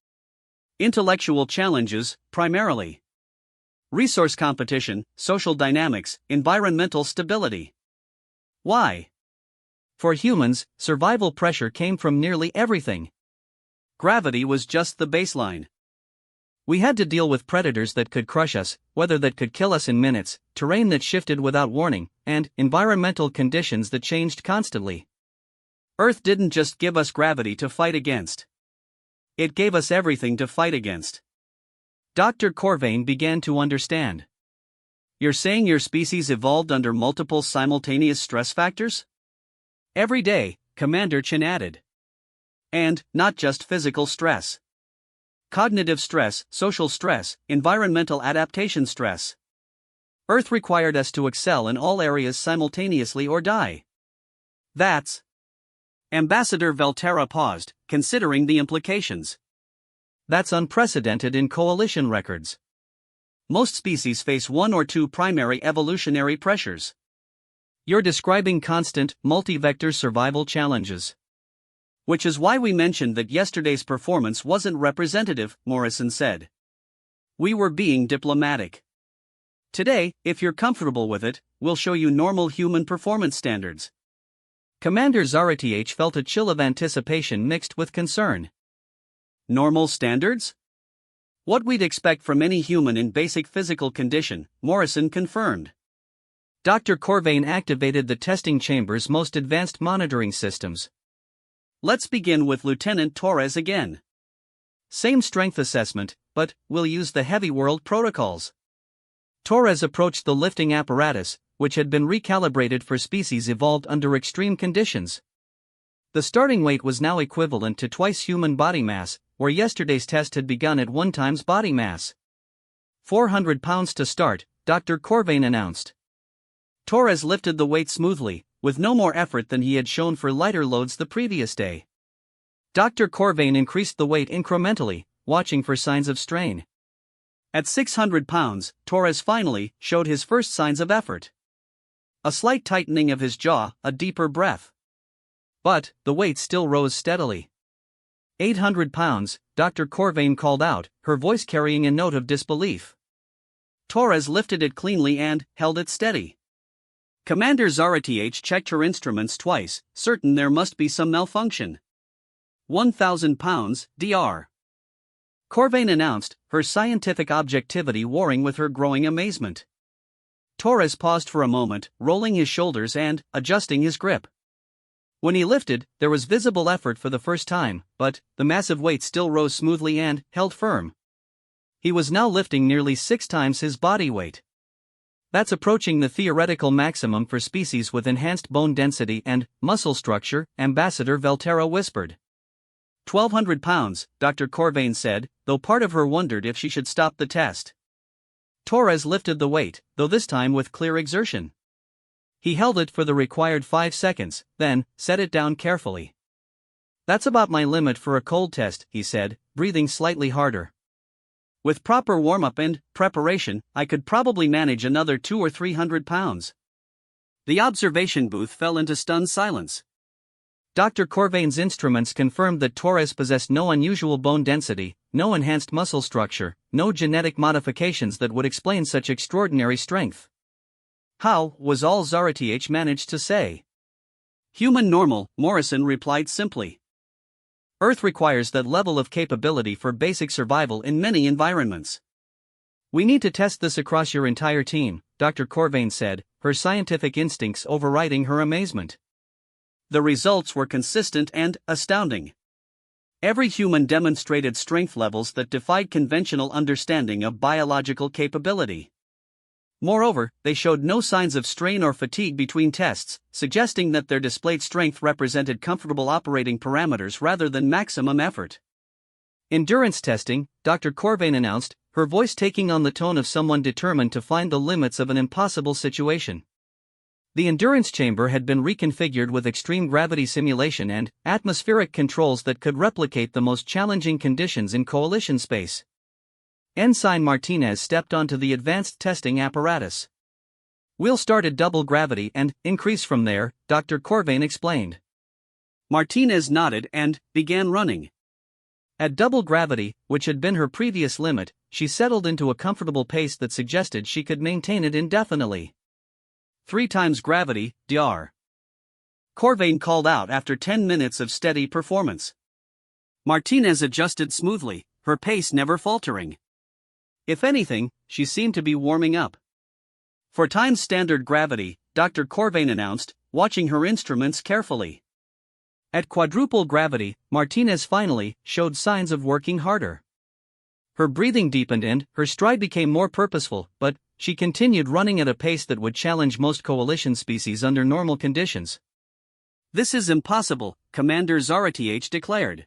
"Intellectual challenges, primarily. Resource competition, social dynamics, environmental stability." Why? For humans, survival pressure came from nearly everything. Gravity was just the baseline. We had to deal with predators that could crush us, weather that could kill us in minutes, terrain that shifted without warning, and environmental conditions that changed constantly. Earth didn't just give us gravity to fight against. It gave us everything to fight against. Dr. Corvain began to understand. You're saying your species evolved under multiple simultaneous stress factors? Every day, Commander Chin added. And not just physical stress. Cognitive stress, social stress, environmental adaptation stress. Earth required us to excel in all areas simultaneously or die. That's. Ambassador Valterra paused, considering the implications. That's unprecedented in coalition records. Most species face one or two primary evolutionary pressures. You're describing constant, multi-vector survival challenges. Which is why we mentioned that yesterday's performance wasn't representative, Morrison said. We were being diplomatic. Today, if you're comfortable with it, we'll show you normal human performance standards. Commander Zarath felt a chill of anticipation mixed with concern. Normal standards? What we'd expect from any human in basic physical condition, Morrison confirmed. Dr. Corvain activated the testing chamber's most advanced monitoring systems. Let's begin with Lieutenant Torres again. Same strength assessment, but we'll use the heavy world protocols. Torres approached the lifting apparatus, which had been recalibrated for species evolved under extreme conditions. The starting weight was now equivalent to twice human body mass, where yesterday's test had begun at 1 times body mass. 400 pounds to start, Dr. Corvain announced. Torres lifted the weight smoothly, with no more effort than he had shown for lighter loads the previous day. Dr. Corvain increased the weight incrementally, watching for signs of strain. At 600 pounds, Torres finally showed his first signs of effort. A slight tightening of his jaw, a deeper breath. But the weight still rose steadily. 800 pounds, Dr. Corvain called out, her voice carrying a note of disbelief. Torres lifted it cleanly and held it steady. Commander Zarath checked her instruments twice, certain there must be some malfunction. 1,000 pounds, Dr. Corvain announced, her scientific objectivity warring with her growing amazement. Torres paused for a moment, rolling his shoulders and adjusting his grip. When he lifted, there was visible effort for the first time, but the massive weight still rose smoothly and held firm. He was now lifting nearly 6 times his body weight. That's approaching the theoretical maximum for species with enhanced bone density and muscle structure, Ambassador Valterra whispered. 1,200 pounds, Dr. Corvain said, though part of her wondered if she should stop the test. Torres lifted the weight, though this time with clear exertion. He held it for the required 5 seconds, then set it down carefully. That's about my limit for a cold test, he said, breathing slightly harder. With proper warm-up and preparation, I could probably manage another 200 or 300 pounds. The observation booth fell into stunned silence. Dr. Corvain's instruments confirmed that Torres possessed no unusual bone density, no enhanced muscle structure, no genetic modifications that would explain such extraordinary strength. How, was all Zarath managed to say. Human normal, Morrison replied simply. Earth requires that level of capability for basic survival in many environments. We need to test this across your entire team, Dr. Corvain said, her scientific instincts overriding her amazement. The results were consistent and astounding. Every human demonstrated strength levels that defied conventional understanding of biological capability. Moreover, they showed no signs of strain or fatigue between tests, suggesting that their displayed strength represented comfortable operating parameters rather than maximum effort. Endurance testing, Dr. Corvain announced, her voice taking on the tone of someone determined to find the limits of an impossible situation. The endurance chamber had been reconfigured with extreme gravity simulation and atmospheric controls that could replicate the most challenging conditions in coalition space. Ensign Martinez stepped onto the advanced testing apparatus. We'll start at double gravity and increase from there, Dr. Corvain explained. Martinez nodded and began running. At double gravity, which had been her previous limit, she settled into a comfortable pace that suggested she could maintain it indefinitely. 3 times gravity, Dr. Corvain called out after 10 minutes of steady performance. Martinez adjusted smoothly, her pace never faltering. If anything, she seemed to be warming up. "For times standard gravity," Dr. Corvain announced, watching her instruments carefully. At quadruple gravity, Martinez finally showed signs of working harder. Her breathing deepened and her stride became more purposeful, but she continued running at a pace that would challenge most coalition species under normal conditions. "This is impossible," Commander Zarath declared.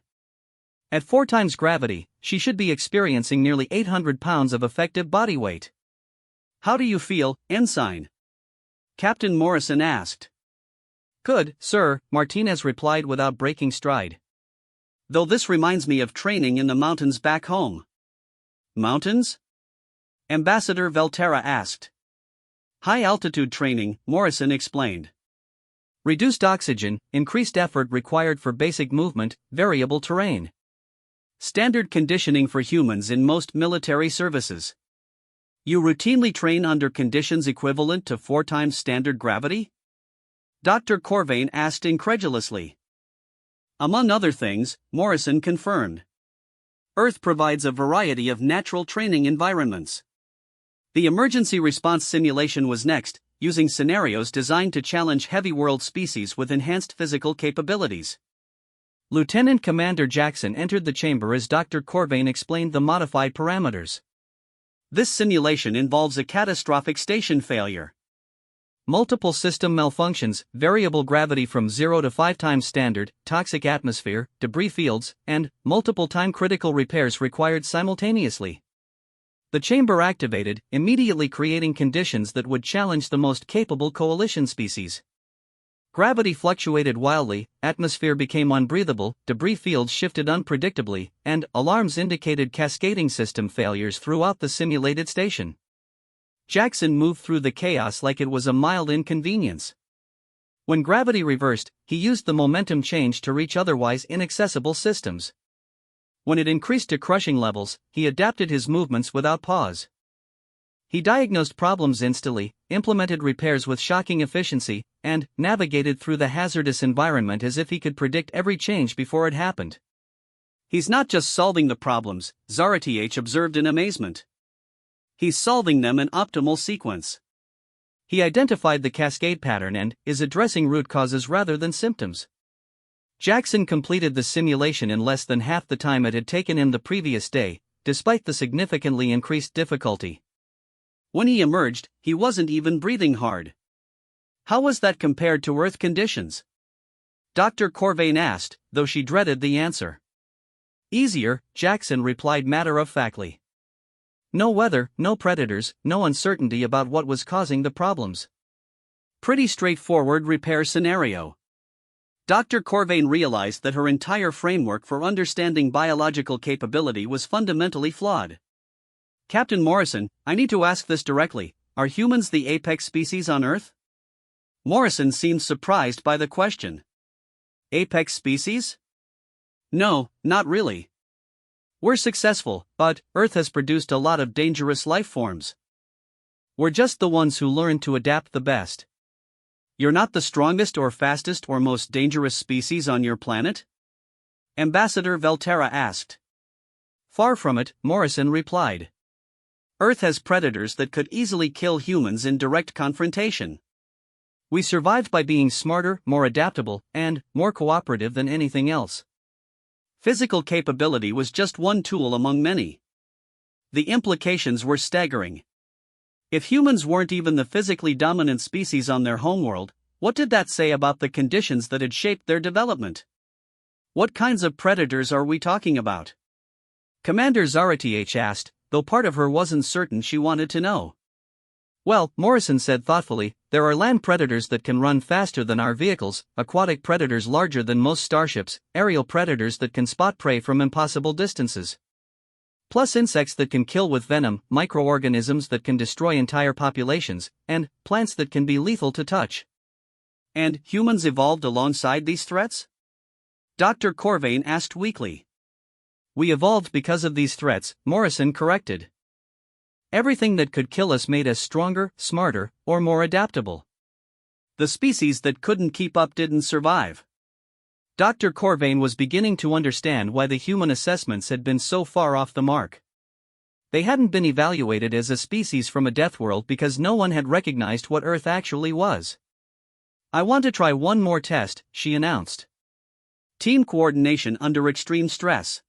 At 4 times gravity, she should be experiencing nearly 800 pounds of effective body weight. "How do you feel, Ensign?" Captain Morrison asked. "Good, sir," Martinez replied without breaking stride. "Though this reminds me of training in the mountains back home." "Mountains?" Ambassador Valterra asked. "High-altitude training," Morrison explained. "Reduced oxygen, increased effort required for basic movement, variable terrain. Standard conditioning for humans in most military services." "You routinely train under conditions equivalent to 4 times standard gravity?" Dr. Corvain asked incredulously. "Among other things," Morrison confirmed. "Earth provides a variety of natural training environments." The emergency response simulation was next, using scenarios designed to challenge heavy world species with enhanced physical capabilities. Lieutenant Commander Jackson entered the chamber as Dr. Corvain explained the modified parameters. "This simulation involves a catastrophic station failure. Multiple system malfunctions, variable gravity from 0 to 5 times standard, toxic atmosphere, debris fields, and multiple time-critical repairs required simultaneously." The chamber activated, immediately creating conditions that would challenge the most capable coalition species. Gravity fluctuated wildly, atmosphere became unbreathable, debris fields shifted unpredictably, and alarms indicated cascading system failures throughout the simulated station. Jackson moved through the chaos like it was a mild inconvenience. When gravity reversed, he used the momentum change to reach otherwise inaccessible systems. When it increased to crushing levels, he adapted his movements without pause. He diagnosed problems instantly, implemented repairs with shocking efficiency, and navigated through the hazardous environment as if he could predict every change before it happened. "He's not just solving the problems," Zarath observed in amazement. "He's solving them in optimal sequence." He identified the cascade pattern and is addressing root causes rather than symptoms. Jackson completed the simulation in less than half the time it had taken him the previous day, despite the significantly increased difficulty. When he emerged, he wasn't even breathing hard. How was that compared to Earth conditions? Dr. Corvain asked, though she dreaded the answer. "Easier," Jackson replied matter-of-factly. "No weather, no predators, no uncertainty about what was causing the problems. Pretty straightforward repair scenario." Dr. Corvain realized that her entire framework for understanding biological capability was fundamentally flawed. "Captain Morrison, I need to ask this directly. Are humans the apex species on Earth?" Morrison seemed surprised by the question. "Apex species? No, not really. We're successful, but Earth has produced a lot of dangerous life forms. We're just the ones who learn to adapt the best." "You're not the strongest or fastest or most dangerous species on your planet?" Ambassador Valterra asked. "Far from it," Morrison replied. "Earth has predators that could easily kill humans in direct confrontation. We survived by being smarter, more adaptable, and more cooperative than anything else. Physical capability was just one tool among many." The implications were staggering. If humans weren't even the physically dominant species on their homeworld, what did that say about the conditions that had shaped their development? What kinds of predators are we talking about? Commander Zarath asked, though part of her wasn't certain she wanted to know. "Well," Morrison said thoughtfully, "there are land predators that can run faster than our vehicles, aquatic predators larger than most starships, aerial predators that can spot prey from impossible distances. Plus insects that can kill with venom, microorganisms that can destroy entire populations, and plants that can be lethal to touch." "And humans evolved alongside these threats?" Dr. Corvain asked weakly. "We evolved because of these threats," Morrison corrected. "Everything that could kill us made us stronger, smarter, or more adaptable. The species that couldn't keep up didn't survive. Dr. Corvain was beginning to understand why the human assessments had been so far off the mark. They hadn't been evaluated as a species from a death world because no one had recognized what Earth actually was. "I want to try one more test," she announced. Team coordination under extreme stress.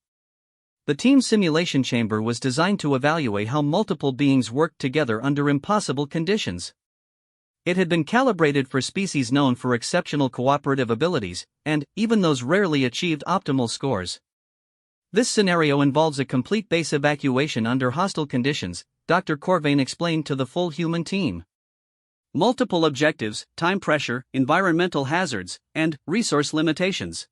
The team simulation chamber was designed to evaluate how multiple beings worked together under impossible conditions. It had been calibrated for species known for exceptional cooperative abilities, and even those rarely achieved optimal scores. This scenario involves a complete base evacuation under hostile conditions, Dr. Corvain explained to the full human team. Multiple objectives, time pressure, environmental hazards, and resource limitations.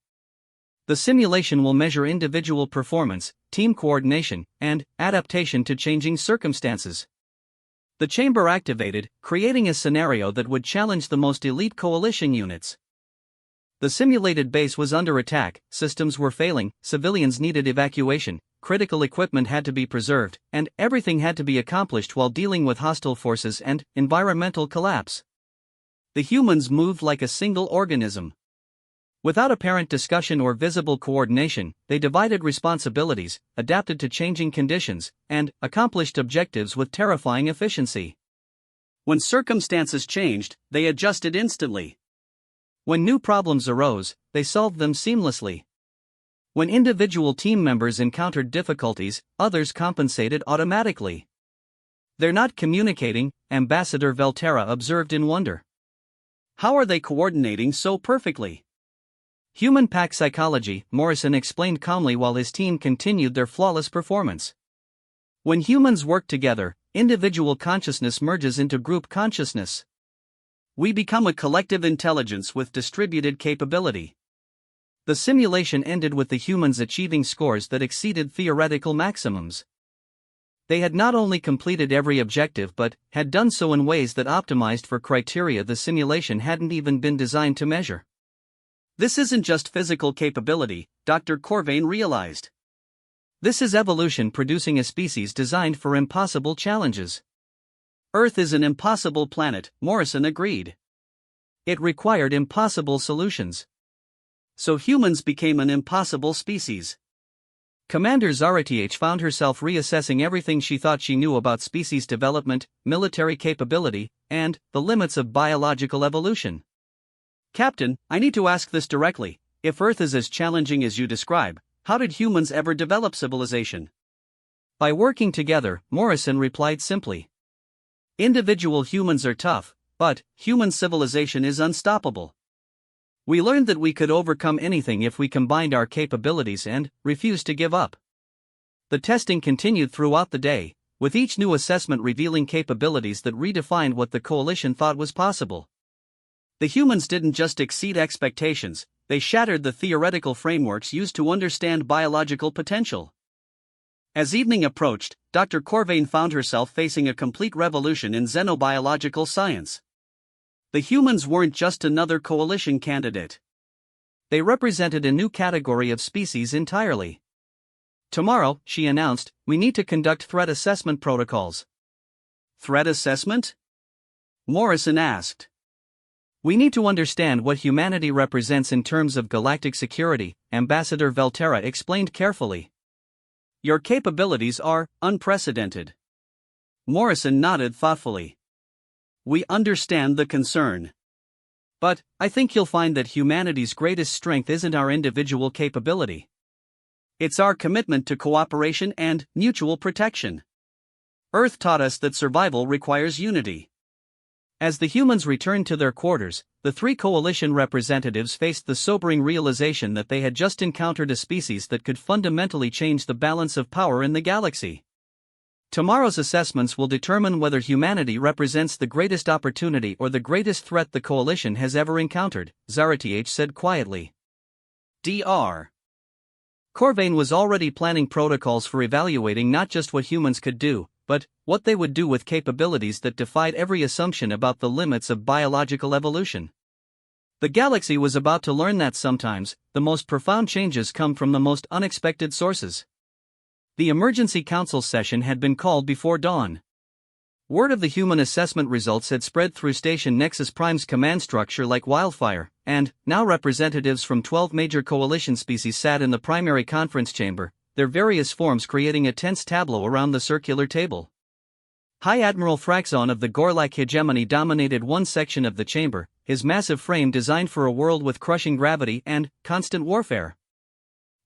The simulation will measure individual performance, team coordination, and adaptation to changing circumstances. The chamber activated, creating a scenario that would challenge the most elite coalition units. The simulated base was under attack, systems were failing, civilians needed evacuation, critical equipment had to be preserved, and everything had to be accomplished while dealing with hostile forces and environmental collapse. The humans moved like a single organism. Without apparent discussion or visible coordination, they divided responsibilities, adapted to changing conditions, and accomplished objectives with terrifying efficiency. When circumstances changed, they adjusted instantly. When new problems arose, they solved them seamlessly. When individual team members encountered difficulties, others compensated automatically. "They're not communicating," Ambassador Velterra observed in wonder. "How are they coordinating so perfectly?" "Human pack psychology," Morrison explained calmly while his team continued their flawless performance. "When humans work together, individual consciousness merges into group consciousness. We become a collective intelligence with distributed capability." The simulation ended with the humans achieving scores that exceeded theoretical maximums. They had not only completed every objective but had done so in ways that optimized for criteria the simulation hadn't even been designed to measure. This isn't just physical capability, Dr. Corvain realized. This is evolution producing a species designed for impossible challenges. Earth is an impossible planet, Morrison agreed. It required impossible solutions. So humans became an impossible species. Commander Zarath found herself reassessing everything she thought she knew about species development, military capability, and the limits of biological evolution. "Captain, I need to ask this directly. If Earth is as challenging as you describe, how did humans ever develop civilization?" "By working together," Morrison replied simply. "Individual humans are tough, but human civilization is unstoppable. We learned that we could overcome anything if we combined our capabilities and refused to give up." The testing continued throughout the day, with each new assessment revealing capabilities that redefined what the coalition thought was possible. The humans didn't just exceed expectations, they shattered the theoretical frameworks used to understand biological potential. As evening approached, Dr. Corvain found herself facing a complete revolution in xenobiological science. The humans weren't just another coalition candidate. They represented a new category of species entirely. "Tomorrow," she announced, "we need to conduct threat assessment protocols." "Threat assessment?" Morrison asked. "We need to understand what humanity represents in terms of galactic security," Ambassador Velterra explained carefully. "Your capabilities are unprecedented." Morrison nodded thoughtfully. "We understand the concern. But I think you'll find that humanity's greatest strength isn't our individual capability. It's our commitment to cooperation and mutual protection. Earth taught us that survival requires unity." As the humans returned to their quarters, the three coalition representatives faced the sobering realization that they had just encountered a species that could fundamentally change the balance of power in the galaxy. "Tomorrow's assessments will determine whether humanity represents the greatest opportunity or the greatest threat the coalition has ever encountered," Zarath said quietly. Dr. Corvain was already planning protocols for evaluating not just what humans could do, but what they would do with capabilities that defied every assumption about the limits of biological evolution. The galaxy was about to learn that sometimes, the most profound changes come from the most unexpected sources. The emergency council session had been called before dawn. Word of the human assessment results had spread through Station Nexus Prime's command structure like wildfire, and now representatives from 12 major coalition species sat in the primary conference chamber, their various forms creating a tense tableau around the circular table. High Admiral Fraxon of the Gorlak hegemony dominated one section of the chamber, his massive frame designed for a world with crushing gravity and constant warfare.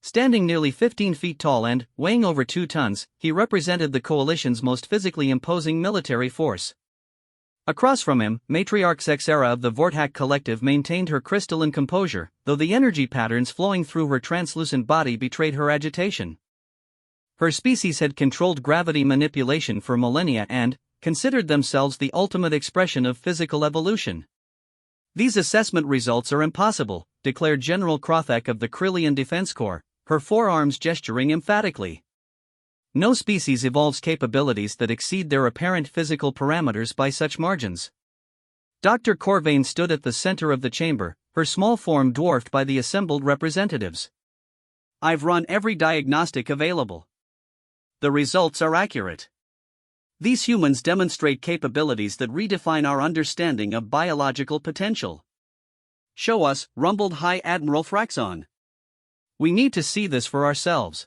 Standing nearly 15 feet tall and weighing over 2 tons, he represented the coalition's most physically imposing military force. Across from him, Matriarch Xera of the Vortak Collective maintained her crystalline composure, though the energy patterns flowing through her translucent body betrayed her agitation. Her species had controlled gravity manipulation for millennia and considered themselves the ultimate expression of physical evolution. "These assessment results are impossible," declared General Krothek of the Krillian Defense Corps, her forearms gesturing emphatically. "No species evolves capabilities that exceed their apparent physical parameters by such margins." Dr. Corvain stood at the center of the chamber, her small form dwarfed by the assembled representatives. "I've run every diagnostic available. The results are accurate. These humans demonstrate capabilities that redefine our understanding of biological potential." "Show us," rumbled High Admiral Fraxon. "We need to see this for ourselves."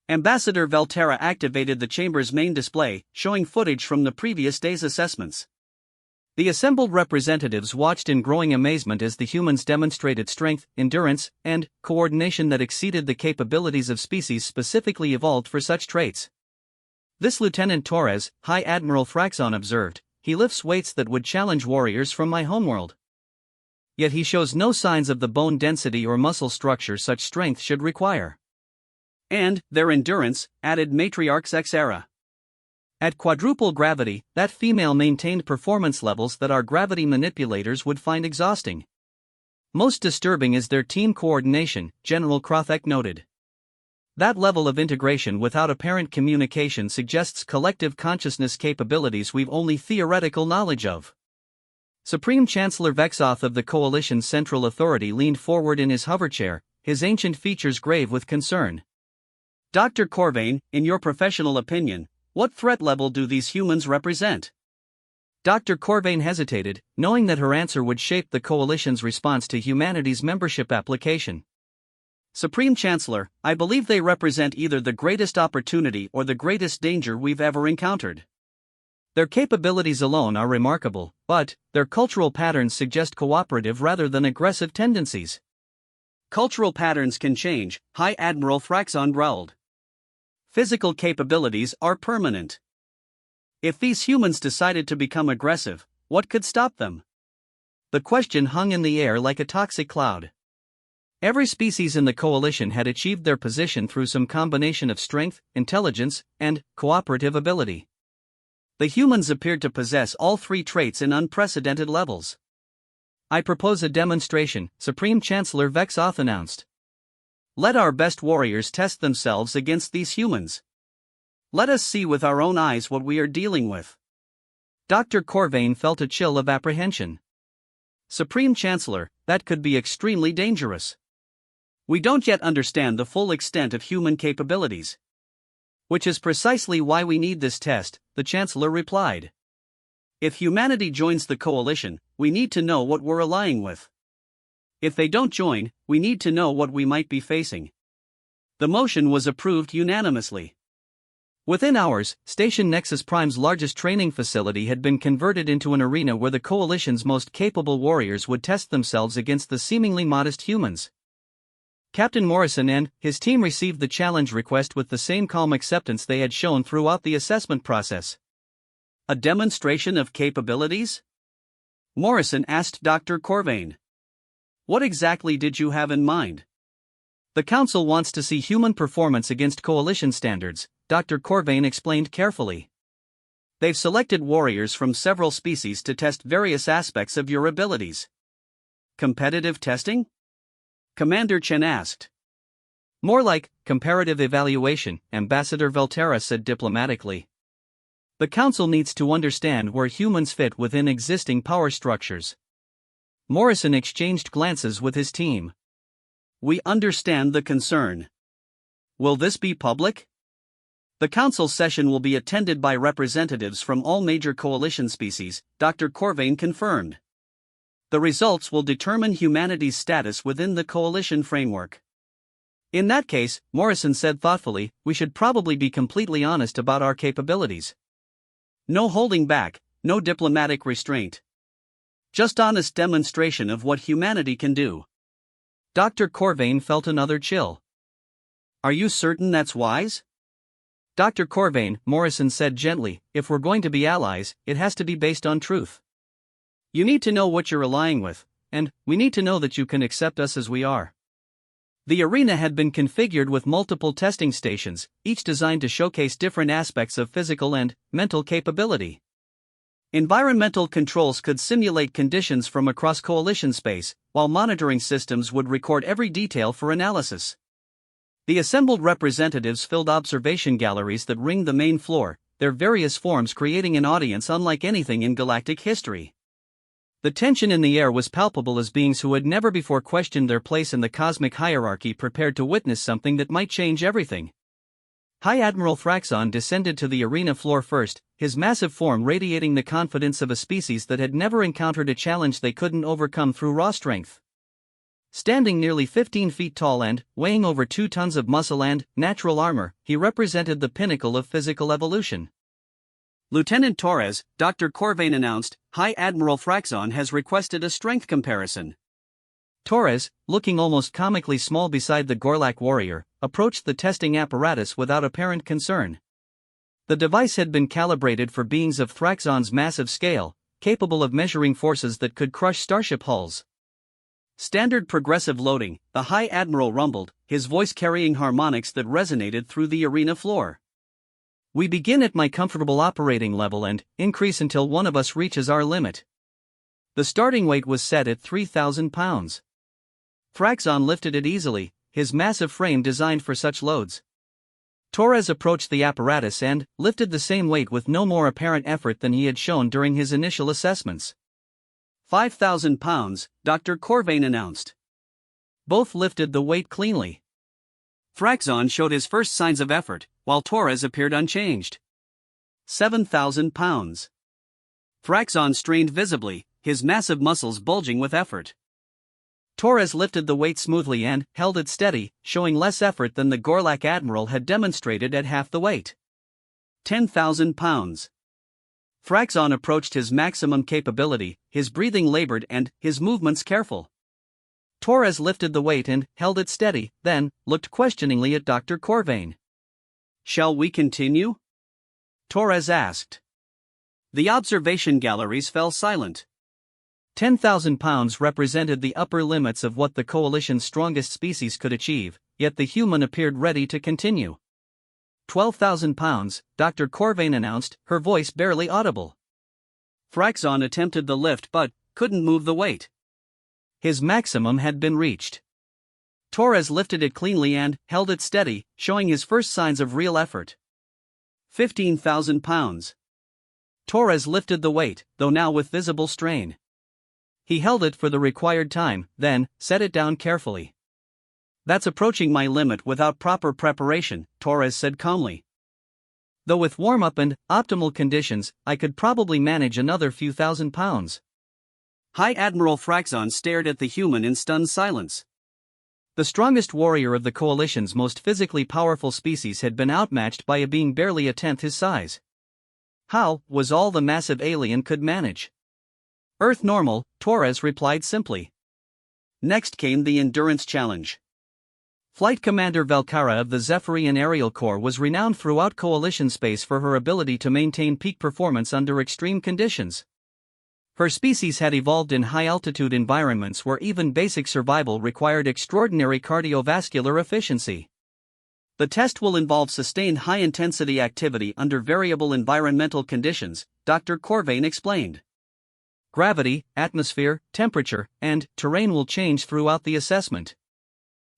Ambassador Velterra activated the chamber's main display, showing footage from the previous day's assessments. The assembled representatives watched in growing amazement as the humans demonstrated strength, endurance, and coordination that exceeded the capabilities of species specifically evolved for such traits. "This Lieutenant Torres," High Admiral Fraxon observed, "he lifts weights that would challenge warriors from my homeworld. Yet he shows no signs of the bone density or muscle structure such strength should require." "And their endurance," added Matriarch Xera. "At quadruple gravity, that female maintained performance levels that our gravity manipulators would find exhausting. Most disturbing is their team coordination," General Krothek noted. "That level of integration without apparent communication suggests collective consciousness capabilities we've only theoretical knowledge of." Supreme Chancellor Vexoth of the Coalition's Central Authority leaned forward in his hoverchair, his ancient features grave with concern. "Dr. Corvain, in your professional opinion, what threat level do these humans represent?" Dr. Corvain hesitated, knowing that her answer would shape the Coalition's response to humanity's membership application. "Supreme Chancellor, I believe they represent either the greatest opportunity or the greatest danger we've ever encountered. Their capabilities alone are remarkable, but their cultural patterns suggest cooperative rather than aggressive tendencies." "Cultural patterns can change," High Admiral Fraxon growled. "Physical capabilities are permanent. If these humans decided to become aggressive, what could stop them?" The question hung in the air like a toxic cloud. Every species in the coalition had achieved their position through some combination of strength, intelligence, and cooperative ability. The humans appeared to possess all three traits in unprecedented levels. "I propose a demonstration," Supreme Chancellor Vexoth announced. "Let our best warriors test themselves against these humans. Let us see with our own eyes what we are dealing with." Dr. Corvain felt a chill of apprehension. "Supreme Chancellor, that could be extremely dangerous. We don't yet understand the full extent of human capabilities." "Which is precisely why we need this test," the Chancellor replied. "If humanity joins the coalition, we need to know what we're allying with. If they don't join, we need to know what we might be facing." The motion was approved unanimously. Within hours, Station Nexus Prime's largest training facility had been converted into an arena where the Coalition's most capable warriors would test themselves against the seemingly modest humans. Captain Morrison and his team received the challenge request with the same calm acceptance they had shown throughout the assessment process. "A demonstration of capabilities?" Morrison asked Dr. Corvain. "What exactly did you have in mind?" "The Council wants to see human performance against Coalition standards," Dr. Corvain explained carefully. "They've selected warriors from several species to test various aspects of your abilities." "Competitive testing?" Commander Chen asked. "More like comparative evaluation," Ambassador Velterra said diplomatically. "The Council needs to understand where humans fit within existing power structures." Morrison exchanged glances with his team. "We understand the concern. Will this be public?" The council session will be attended by representatives from all major coalition species, Dr. Corvain confirmed. The results will determine humanity's status within the coalition framework. In that case, Morrison said thoughtfully, we should probably be completely honest about our capabilities. No holding back, no diplomatic restraint. Just honest demonstration of what humanity can do. Dr. Corvain felt another chill. Are you certain that's wise? Dr. Corvain, Morrison said gently, if we're going to be allies, it has to be based on truth. You need to know what you're allying with, and we need to know that you can accept us as we are. The arena had been configured with multiple testing stations, each designed to showcase different aspects of physical and mental capability. Environmental controls could simulate conditions from across coalition space, while monitoring systems would record every detail for analysis. The assembled representatives filled observation galleries that ringed the main floor, their various forms creating an audience unlike anything in galactic history. The tension in the air was palpable as beings who had never before questioned their place in the cosmic hierarchy prepared to witness something that might change everything. High Admiral Thraxon descended to the arena floor first, his massive form radiating the confidence of a species that had never encountered a challenge they couldn't overcome through raw strength. Standing nearly 15 feet tall and weighing over 2 tons of muscle and natural armor, he represented the pinnacle of physical evolution. Lieutenant Torres, Dr. Corvain announced, High Admiral Thraxon has requested a strength comparison. Torres, looking almost comically small beside the Gorlak warrior, approached the testing apparatus without apparent concern. The device had been calibrated for beings of Thraxon's massive scale, capable of measuring forces that could crush starship hulls. Standard progressive loading, the High Admiral rumbled, his voice carrying harmonics that resonated through the arena floor. We begin at my comfortable operating level and increase until one of us reaches our limit. The starting weight was set at 3,000 pounds. Thraxon lifted it easily, his massive frame designed for such loads. Torres approached the apparatus and lifted the same weight with no more apparent effort than he had shown during his initial assessments. 5,000 pounds, Dr. Corvain announced. Both lifted the weight cleanly. Thraxon showed his first signs of effort, while Torres appeared unchanged. 7,000 pounds. Thraxon strained visibly, his massive muscles bulging with effort. Torres lifted the weight smoothly and held it steady, showing less effort than the Gorlak Admiral had demonstrated at half the weight. 10,000 pounds. Thraxon approached his maximum capability, his breathing labored and his movements careful. Torres lifted the weight and held it steady, then looked questioningly at Dr. Corvain. Shall we continue? Torres asked. The observation galleries fell silent. 10,000 pounds represented the upper limits of what the coalition's strongest species could achieve, yet the human appeared ready to continue. 12,000 pounds, Dr. Corvain announced, her voice barely audible. Thraxon attempted the lift but couldn't move the weight. His maximum had been reached. Torres lifted it cleanly and held it steady, showing his first signs of real effort. 15,000 pounds. Torres lifted the weight, though now with visible strain. He held it for the required time, then set it down carefully. That's approaching my limit without proper preparation, Torres said calmly. Though with warm-up and optimal conditions, I could probably manage another few thousand pounds. High Admiral Thraxon stared at the human in stunned silence. The strongest warrior of the coalition's most physically powerful species had been outmatched by a being barely a tenth his size. How was all the massive alien could manage? Earth normal, Torres replied simply. Next came the endurance challenge. Flight Commander Velkara of the Zephyrian Aerial Corps was renowned throughout coalition space for her ability to maintain peak performance under extreme conditions. Her species had evolved in high-altitude environments where even basic survival required extraordinary cardiovascular efficiency. The test will involve sustained high-intensity activity under variable environmental conditions, Dr. Corvain explained. Gravity, atmosphere, temperature, and terrain will change throughout the assessment.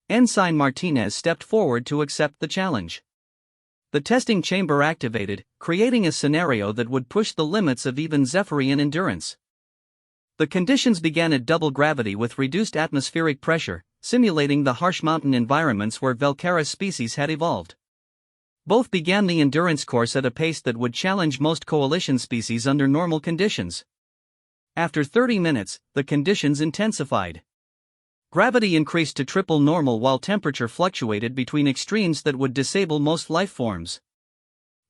Ensign Martinez stepped forward to accept the challenge. The testing chamber activated, creating a scenario that would push the limits of even Zephyrian endurance. The conditions began at double gravity with reduced atmospheric pressure, simulating the harsh mountain environments where Velkara's species had evolved. Both began the endurance course at a pace that would challenge most coalition species under normal conditions. After 30 minutes, the conditions intensified. Gravity increased to triple normal while temperature fluctuated between extremes that would disable most life forms.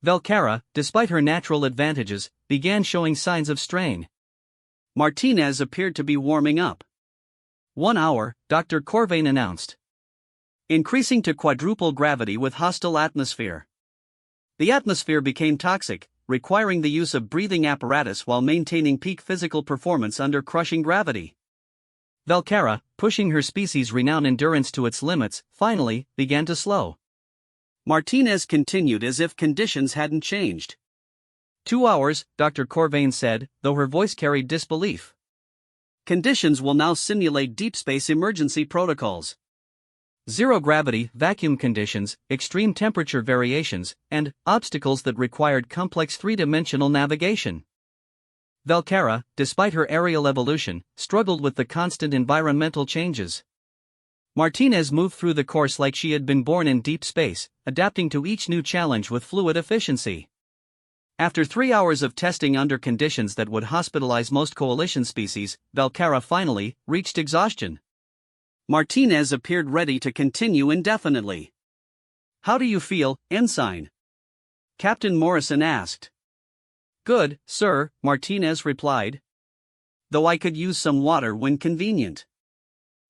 Velcara, despite her natural advantages, began showing signs of strain. Martinez appeared to be warming up. 1 hour, Dr. Corvain announced. Increasing to quadruple gravity with hostile atmosphere. The atmosphere became toxic, requiring the use of breathing apparatus while maintaining peak physical performance under crushing gravity. Velcara, pushing her species' renowned endurance to its limits, finally began to slow. Martinez continued as if conditions hadn't changed. 2 hours, Dr. Corvain said, though her voice carried disbelief. Conditions will now simulate deep space emergency protocols. Zero gravity, vacuum conditions, extreme temperature variations, and obstacles that required complex three-dimensional navigation. Velcara, despite her aerial evolution, struggled with the constant environmental changes. Martinez moved through the course like she had been born in deep space, adapting to each new challenge with fluid efficiency. After 3 hours of testing under conditions that would hospitalize most coalition species, Velcara finally reached exhaustion. Martinez appeared ready to continue indefinitely. "How do you feel, Ensign?" Captain Morrison asked. "Good, sir," Martinez replied. "Though I could use some water when convenient."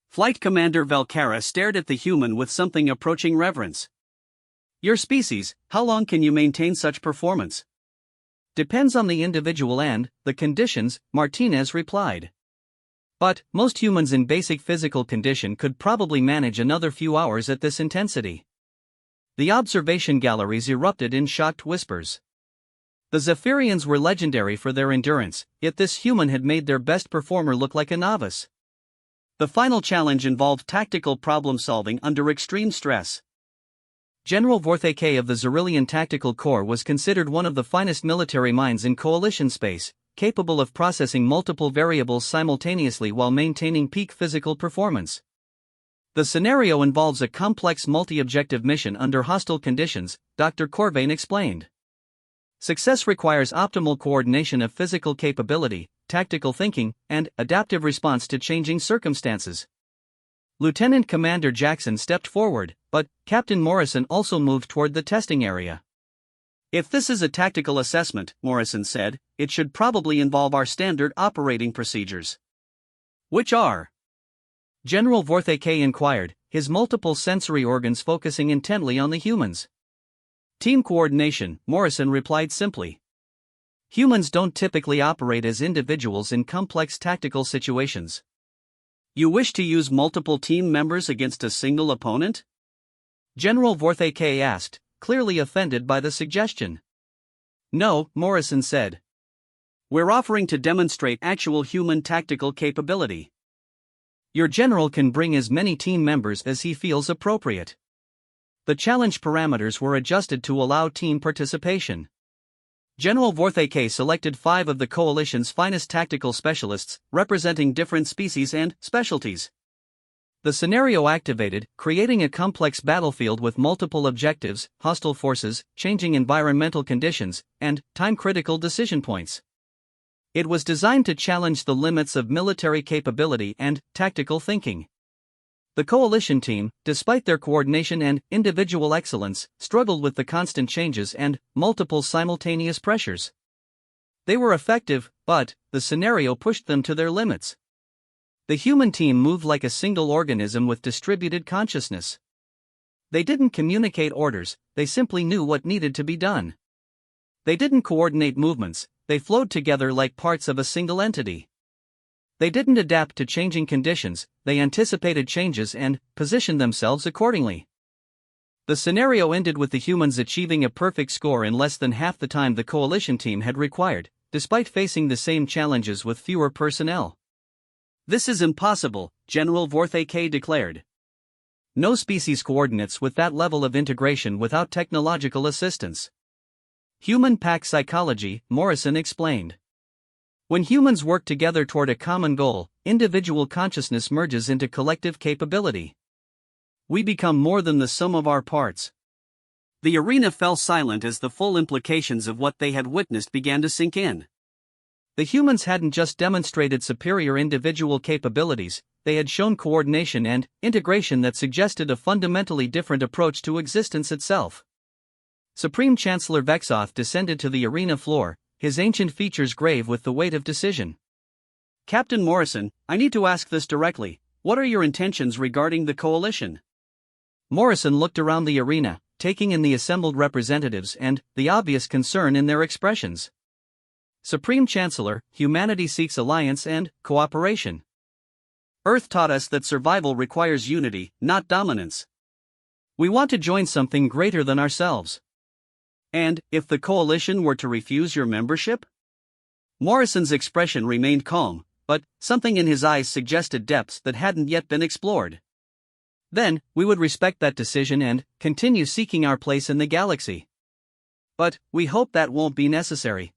Flight Commander Velcara stared at the human with something approaching reverence. "Your species, how long can you maintain such performance?" "Depends on the individual and the conditions," Martinez replied. "But most humans in basic physical condition could probably manage another few hours at this intensity." The observation galleries erupted in shocked whispers. The Zephyrians were legendary for their endurance, yet this human had made their best performer look like a novice. The final challenge involved tactical problem-solving under extreme stress. General Vorthake of the Zerillian Tactical Corps was considered one of the finest military minds in coalition space, capable of processing multiple variables simultaneously while maintaining peak physical performance. The scenario involves a complex multi-objective mission under hostile conditions, Dr. Corvain explained. Success requires optimal coordination of physical capability, tactical thinking, and adaptive response to changing circumstances. Lieutenant Commander Jackson stepped forward, but Captain Morrison also moved toward the testing area. "If this is a tactical assessment," Morrison said, "it should probably involve our standard operating procedures." "Which are?" General Vorthake inquired, his multiple sensory organs focusing intently on the humans. "Team coordination," Morrison replied simply. "Humans don't typically operate as individuals in complex tactical situations." "You wish to use multiple team members against a single opponent?" General Vorthake asked, clearly offended by the suggestion. "No," Morrison said. "We're offering to demonstrate actual human tactical capability." "Your general can bring as many team members as he feels appropriate." The challenge parameters were adjusted to allow team participation. General Vorthake selected 5 of the coalition's finest tactical specialists, representing different species and specialties. The scenario activated, creating a complex battlefield with multiple objectives, hostile forces, changing environmental conditions, and time-critical decision points. It was designed to challenge the limits of military capability and tactical thinking. The coalition team, despite their coordination and individual excellence, struggled with the constant changes and multiple simultaneous pressures. They were effective, but the scenario pushed them to their limits. The human team moved like a single organism with distributed consciousness. They didn't communicate orders, they simply knew what needed to be done. They didn't coordinate movements, they flowed together like parts of a single entity. They didn't adapt to changing conditions, they anticipated changes and positioned themselves accordingly. The scenario ended with the humans achieving a perfect score in less than half the time the coalition team had required, despite facing the same challenges with fewer personnel. "This is impossible," General Vorthake declared. "No species coordinates with that level of integration without technological assistance." Human pack psychology, Morrison explained. When humans work together toward a common goal, individual consciousness merges into collective capability. We become more than the sum of our parts. The arena fell silent as the full implications of what they had witnessed began to sink in. The humans hadn't just demonstrated superior individual capabilities, they had shown coordination and integration that suggested a fundamentally different approach to existence itself. Supreme Chancellor Vexoth descended to the arena floor, his ancient features grave with the weight of decision. Captain Morrison, I need to ask this directly. What are your intentions regarding the coalition? Morrison looked around the arena, taking in the assembled representatives and the obvious concern in their expressions. Supreme Chancellor, humanity seeks alliance and cooperation. Earth taught us that survival requires unity, not dominance. We want to join something greater than ourselves. And, if the coalition were to refuse your membership? Morrison's expression remained calm, but something in his eyes suggested depths that hadn't yet been explored. Then, we would respect that decision and continue seeking our place in the galaxy. But we hope that won't be necessary.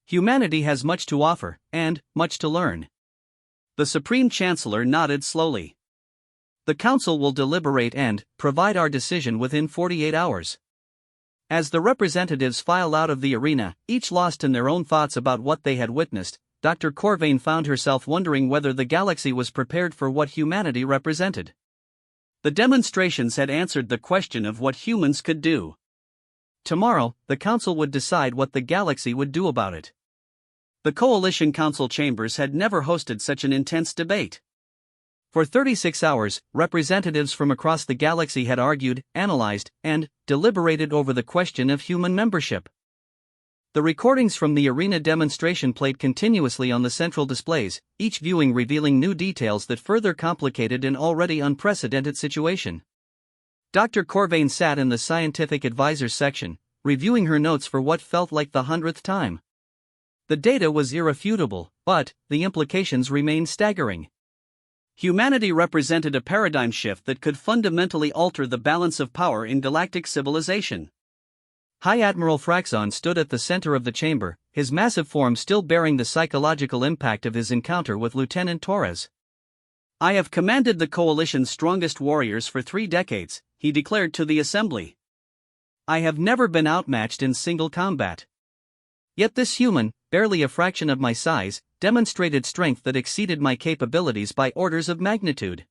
Humanity has much to offer, and much to learn. The Supreme Chancellor nodded slowly. The Council will deliberate and provide our decision within 48 hours. As the representatives filed out of the arena, each lost in their own thoughts about what they had witnessed, Dr. Corvain found herself wondering whether the galaxy was prepared for what humanity represented. The demonstrations had answered the question of what humans could do. Tomorrow, the Council would decide what the galaxy would do about it. The Coalition Council chambers had never hosted such an intense debate. For 36 hours, representatives from across the galaxy had argued, analyzed, and deliberated over the question of human membership. The recordings from the arena demonstration played continuously on the central displays, each viewing revealing new details that further complicated an already unprecedented situation. Dr. Corvain sat in the scientific advisors section, reviewing her notes for what felt like the 100th time. The data was irrefutable, but the implications remained staggering. Humanity represented a paradigm shift that could fundamentally alter the balance of power in galactic civilization. High Admiral Fraxon stood at the center of the chamber, his massive form still bearing the psychological impact of his encounter with Lieutenant Torres. I have commanded the Coalition's strongest warriors for 3 decades, he declared to the assembly. I have never been outmatched in single combat. Yet this human, barely a fraction of my size, demonstrated strength that exceeded my capabilities by orders of magnitude.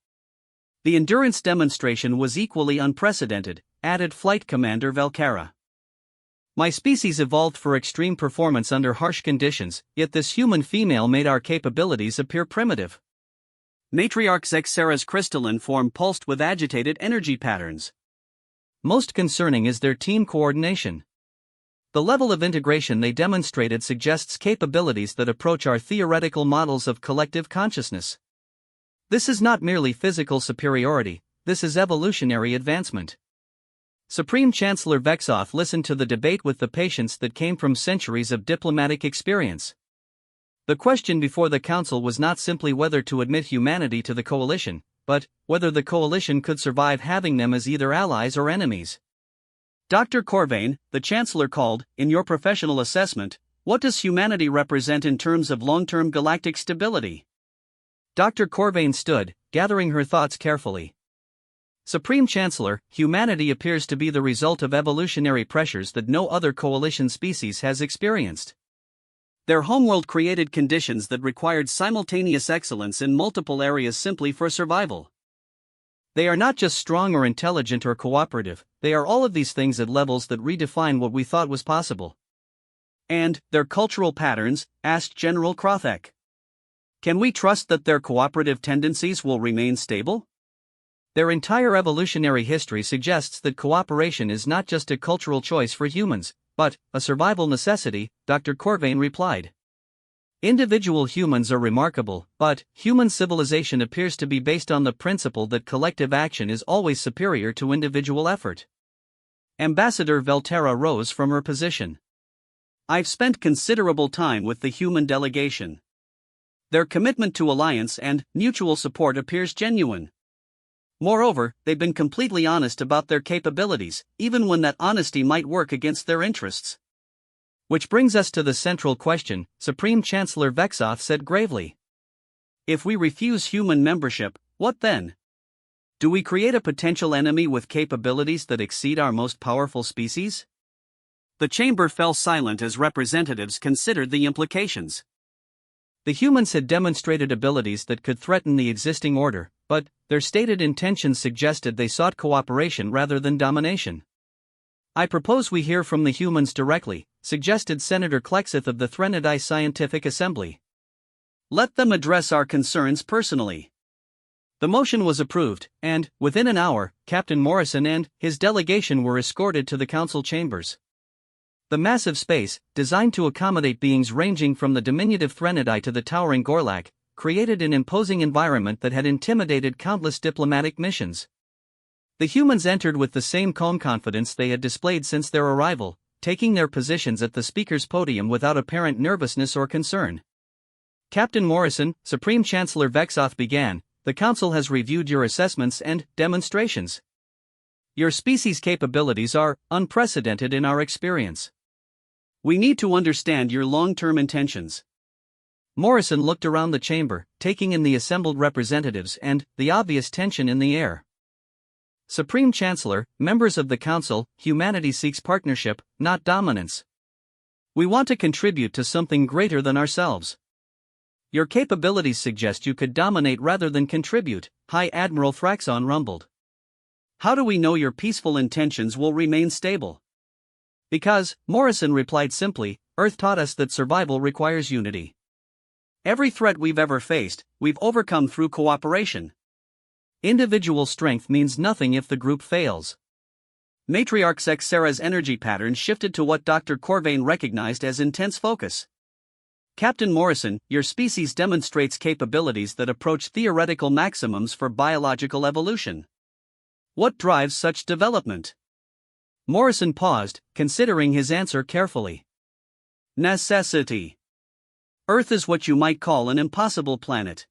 The endurance demonstration was equally unprecedented, added Flight Commander Velcara. My species evolved for extreme performance under harsh conditions, yet this human female made our capabilities appear primitive. Matriarch Zexera's crystalline form pulsed with agitated energy patterns. Most concerning is their team coordination. The level of integration they demonstrated suggests capabilities that approach our theoretical models of collective consciousness. This is not merely physical superiority, this is evolutionary advancement. Supreme Chancellor Vexoth listened to the debate with the patience that came from centuries of diplomatic experience. The question before the Council was not simply whether to admit humanity to the Coalition, but whether the Coalition could survive having them as either allies or enemies. Dr. Corvain, the Chancellor called, in your professional assessment, what does humanity represent in terms of long-term galactic stability? Dr. Corvain stood, gathering her thoughts carefully. Supreme Chancellor, humanity appears to be the result of evolutionary pressures that no other coalition species has experienced. Their homeworld created conditions that required simultaneous excellence in multiple areas simply for survival. They are not just strong or intelligent or cooperative, they are all of these things at levels that redefine what we thought was possible. And their cultural patterns, asked General Krothek. Can we trust that their cooperative tendencies will remain stable? Their entire evolutionary history suggests that cooperation is not just a cultural choice for humans, but a survival necessity, Dr. Corvain replied. Individual humans are remarkable, but human civilization appears to be based on the principle that collective action is always superior to individual effort. Ambassador Velterra rose from her position. I've spent considerable time with the human delegation. Their commitment to alliance and mutual support appears genuine. Moreover, they've been completely honest about their capabilities, even when that honesty might work against their interests. Which brings us to the central question, Supreme Chancellor Vexoth said gravely. If we refuse human membership, what then? Do we create a potential enemy with capabilities that exceed our most powerful species? The chamber fell silent as representatives considered the implications. The humans had demonstrated abilities that could threaten the existing order, but their stated intentions suggested they sought cooperation rather than domination. I propose we hear from the humans directly, suggested Senator Klexith of the Threnody Scientific Assembly. Let them address our concerns personally. The motion was approved, and, within an hour, Captain Morrison and his delegation were escorted to the council chambers. The massive space, designed to accommodate beings ranging from the diminutive Threnody to the towering Gorlak, created an imposing environment that had intimidated countless diplomatic missions. The humans entered with the same calm confidence they had displayed since their arrival, taking their positions at the speaker's podium without apparent nervousness or concern. Captain Morrison, Supreme Chancellor Vexoth began, the Council has reviewed your assessments and demonstrations. Your species' capabilities are unprecedented in our experience. We need to understand your long-term intentions. Morrison looked around the chamber, taking in the assembled representatives and the obvious tension in the air. Supreme Chancellor, members of the Council, humanity seeks partnership, not dominance. We want to contribute to something greater than ourselves. Your capabilities suggest you could dominate rather than contribute, High Admiral Thraxon rumbled. How do we know your peaceful intentions will remain stable? Because, Morrison replied simply, Earth taught us that survival requires unity. Every threat we've ever faced, we've overcome through cooperation. Individual strength means nothing if the group fails. Matriarch Xera's energy pattern shifted to what Dr. Corvain recognized as intense focus. Captain Morrison, your species demonstrates capabilities that approach theoretical maximums for biological evolution. What drives such development? Morrison paused, considering his answer carefully. Necessity. Earth is what you might call an impossible planet.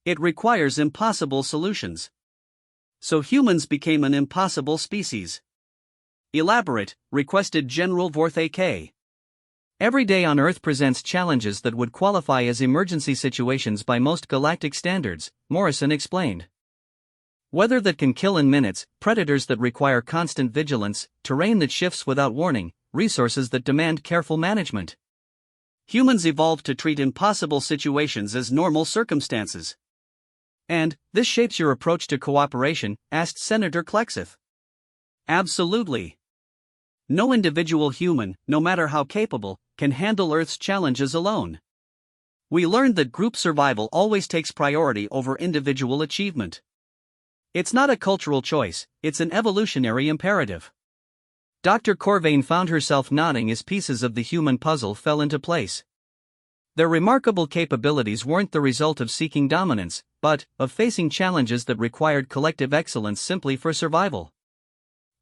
It requires impossible solutions. So humans became an impossible species. Elaborate, requested General Vorthe K. Every day on Earth presents challenges that would qualify as emergency situations by most galactic standards, Morrison explained. Weather that can kill in minutes, predators that require constant vigilance, terrain that shifts without warning, resources that demand careful management. Humans evolved to treat impossible situations as normal circumstances. And this shapes your approach to cooperation, asked Senator Klexith. Absolutely. No individual human, no matter how capable, can handle Earth's challenges alone. We learned that group survival always takes priority over individual achievement. It's not a cultural choice, it's an evolutionary imperative. Dr. Corvain found herself nodding as pieces of the human puzzle fell into place. Their remarkable capabilities weren't the result of seeking dominance, but of facing challenges that required collective excellence simply for survival.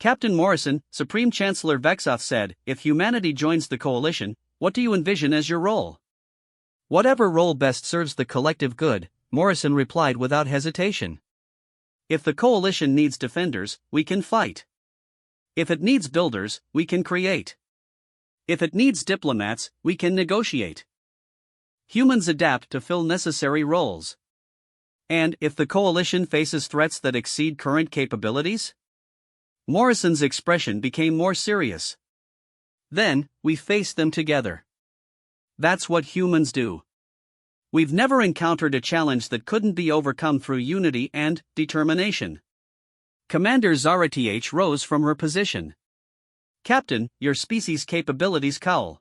Captain Morrison, Supreme Chancellor Vexoth said, if humanity joins the coalition, what do you envision as your role? Whatever role best serves the collective good, Morrison replied without hesitation. If the coalition needs defenders, we can fight. If it needs builders, we can create. If it needs diplomats, we can negotiate. Humans adapt to fill necessary roles. And if the coalition faces threats that exceed current capabilities? Morrison's expression became more serious. Then, we face them together. That's what humans do. We've never encountered a challenge that couldn't be overcome through unity and determination. Commander Zara Th rose from her position. Captain, your species' capabilities cowl.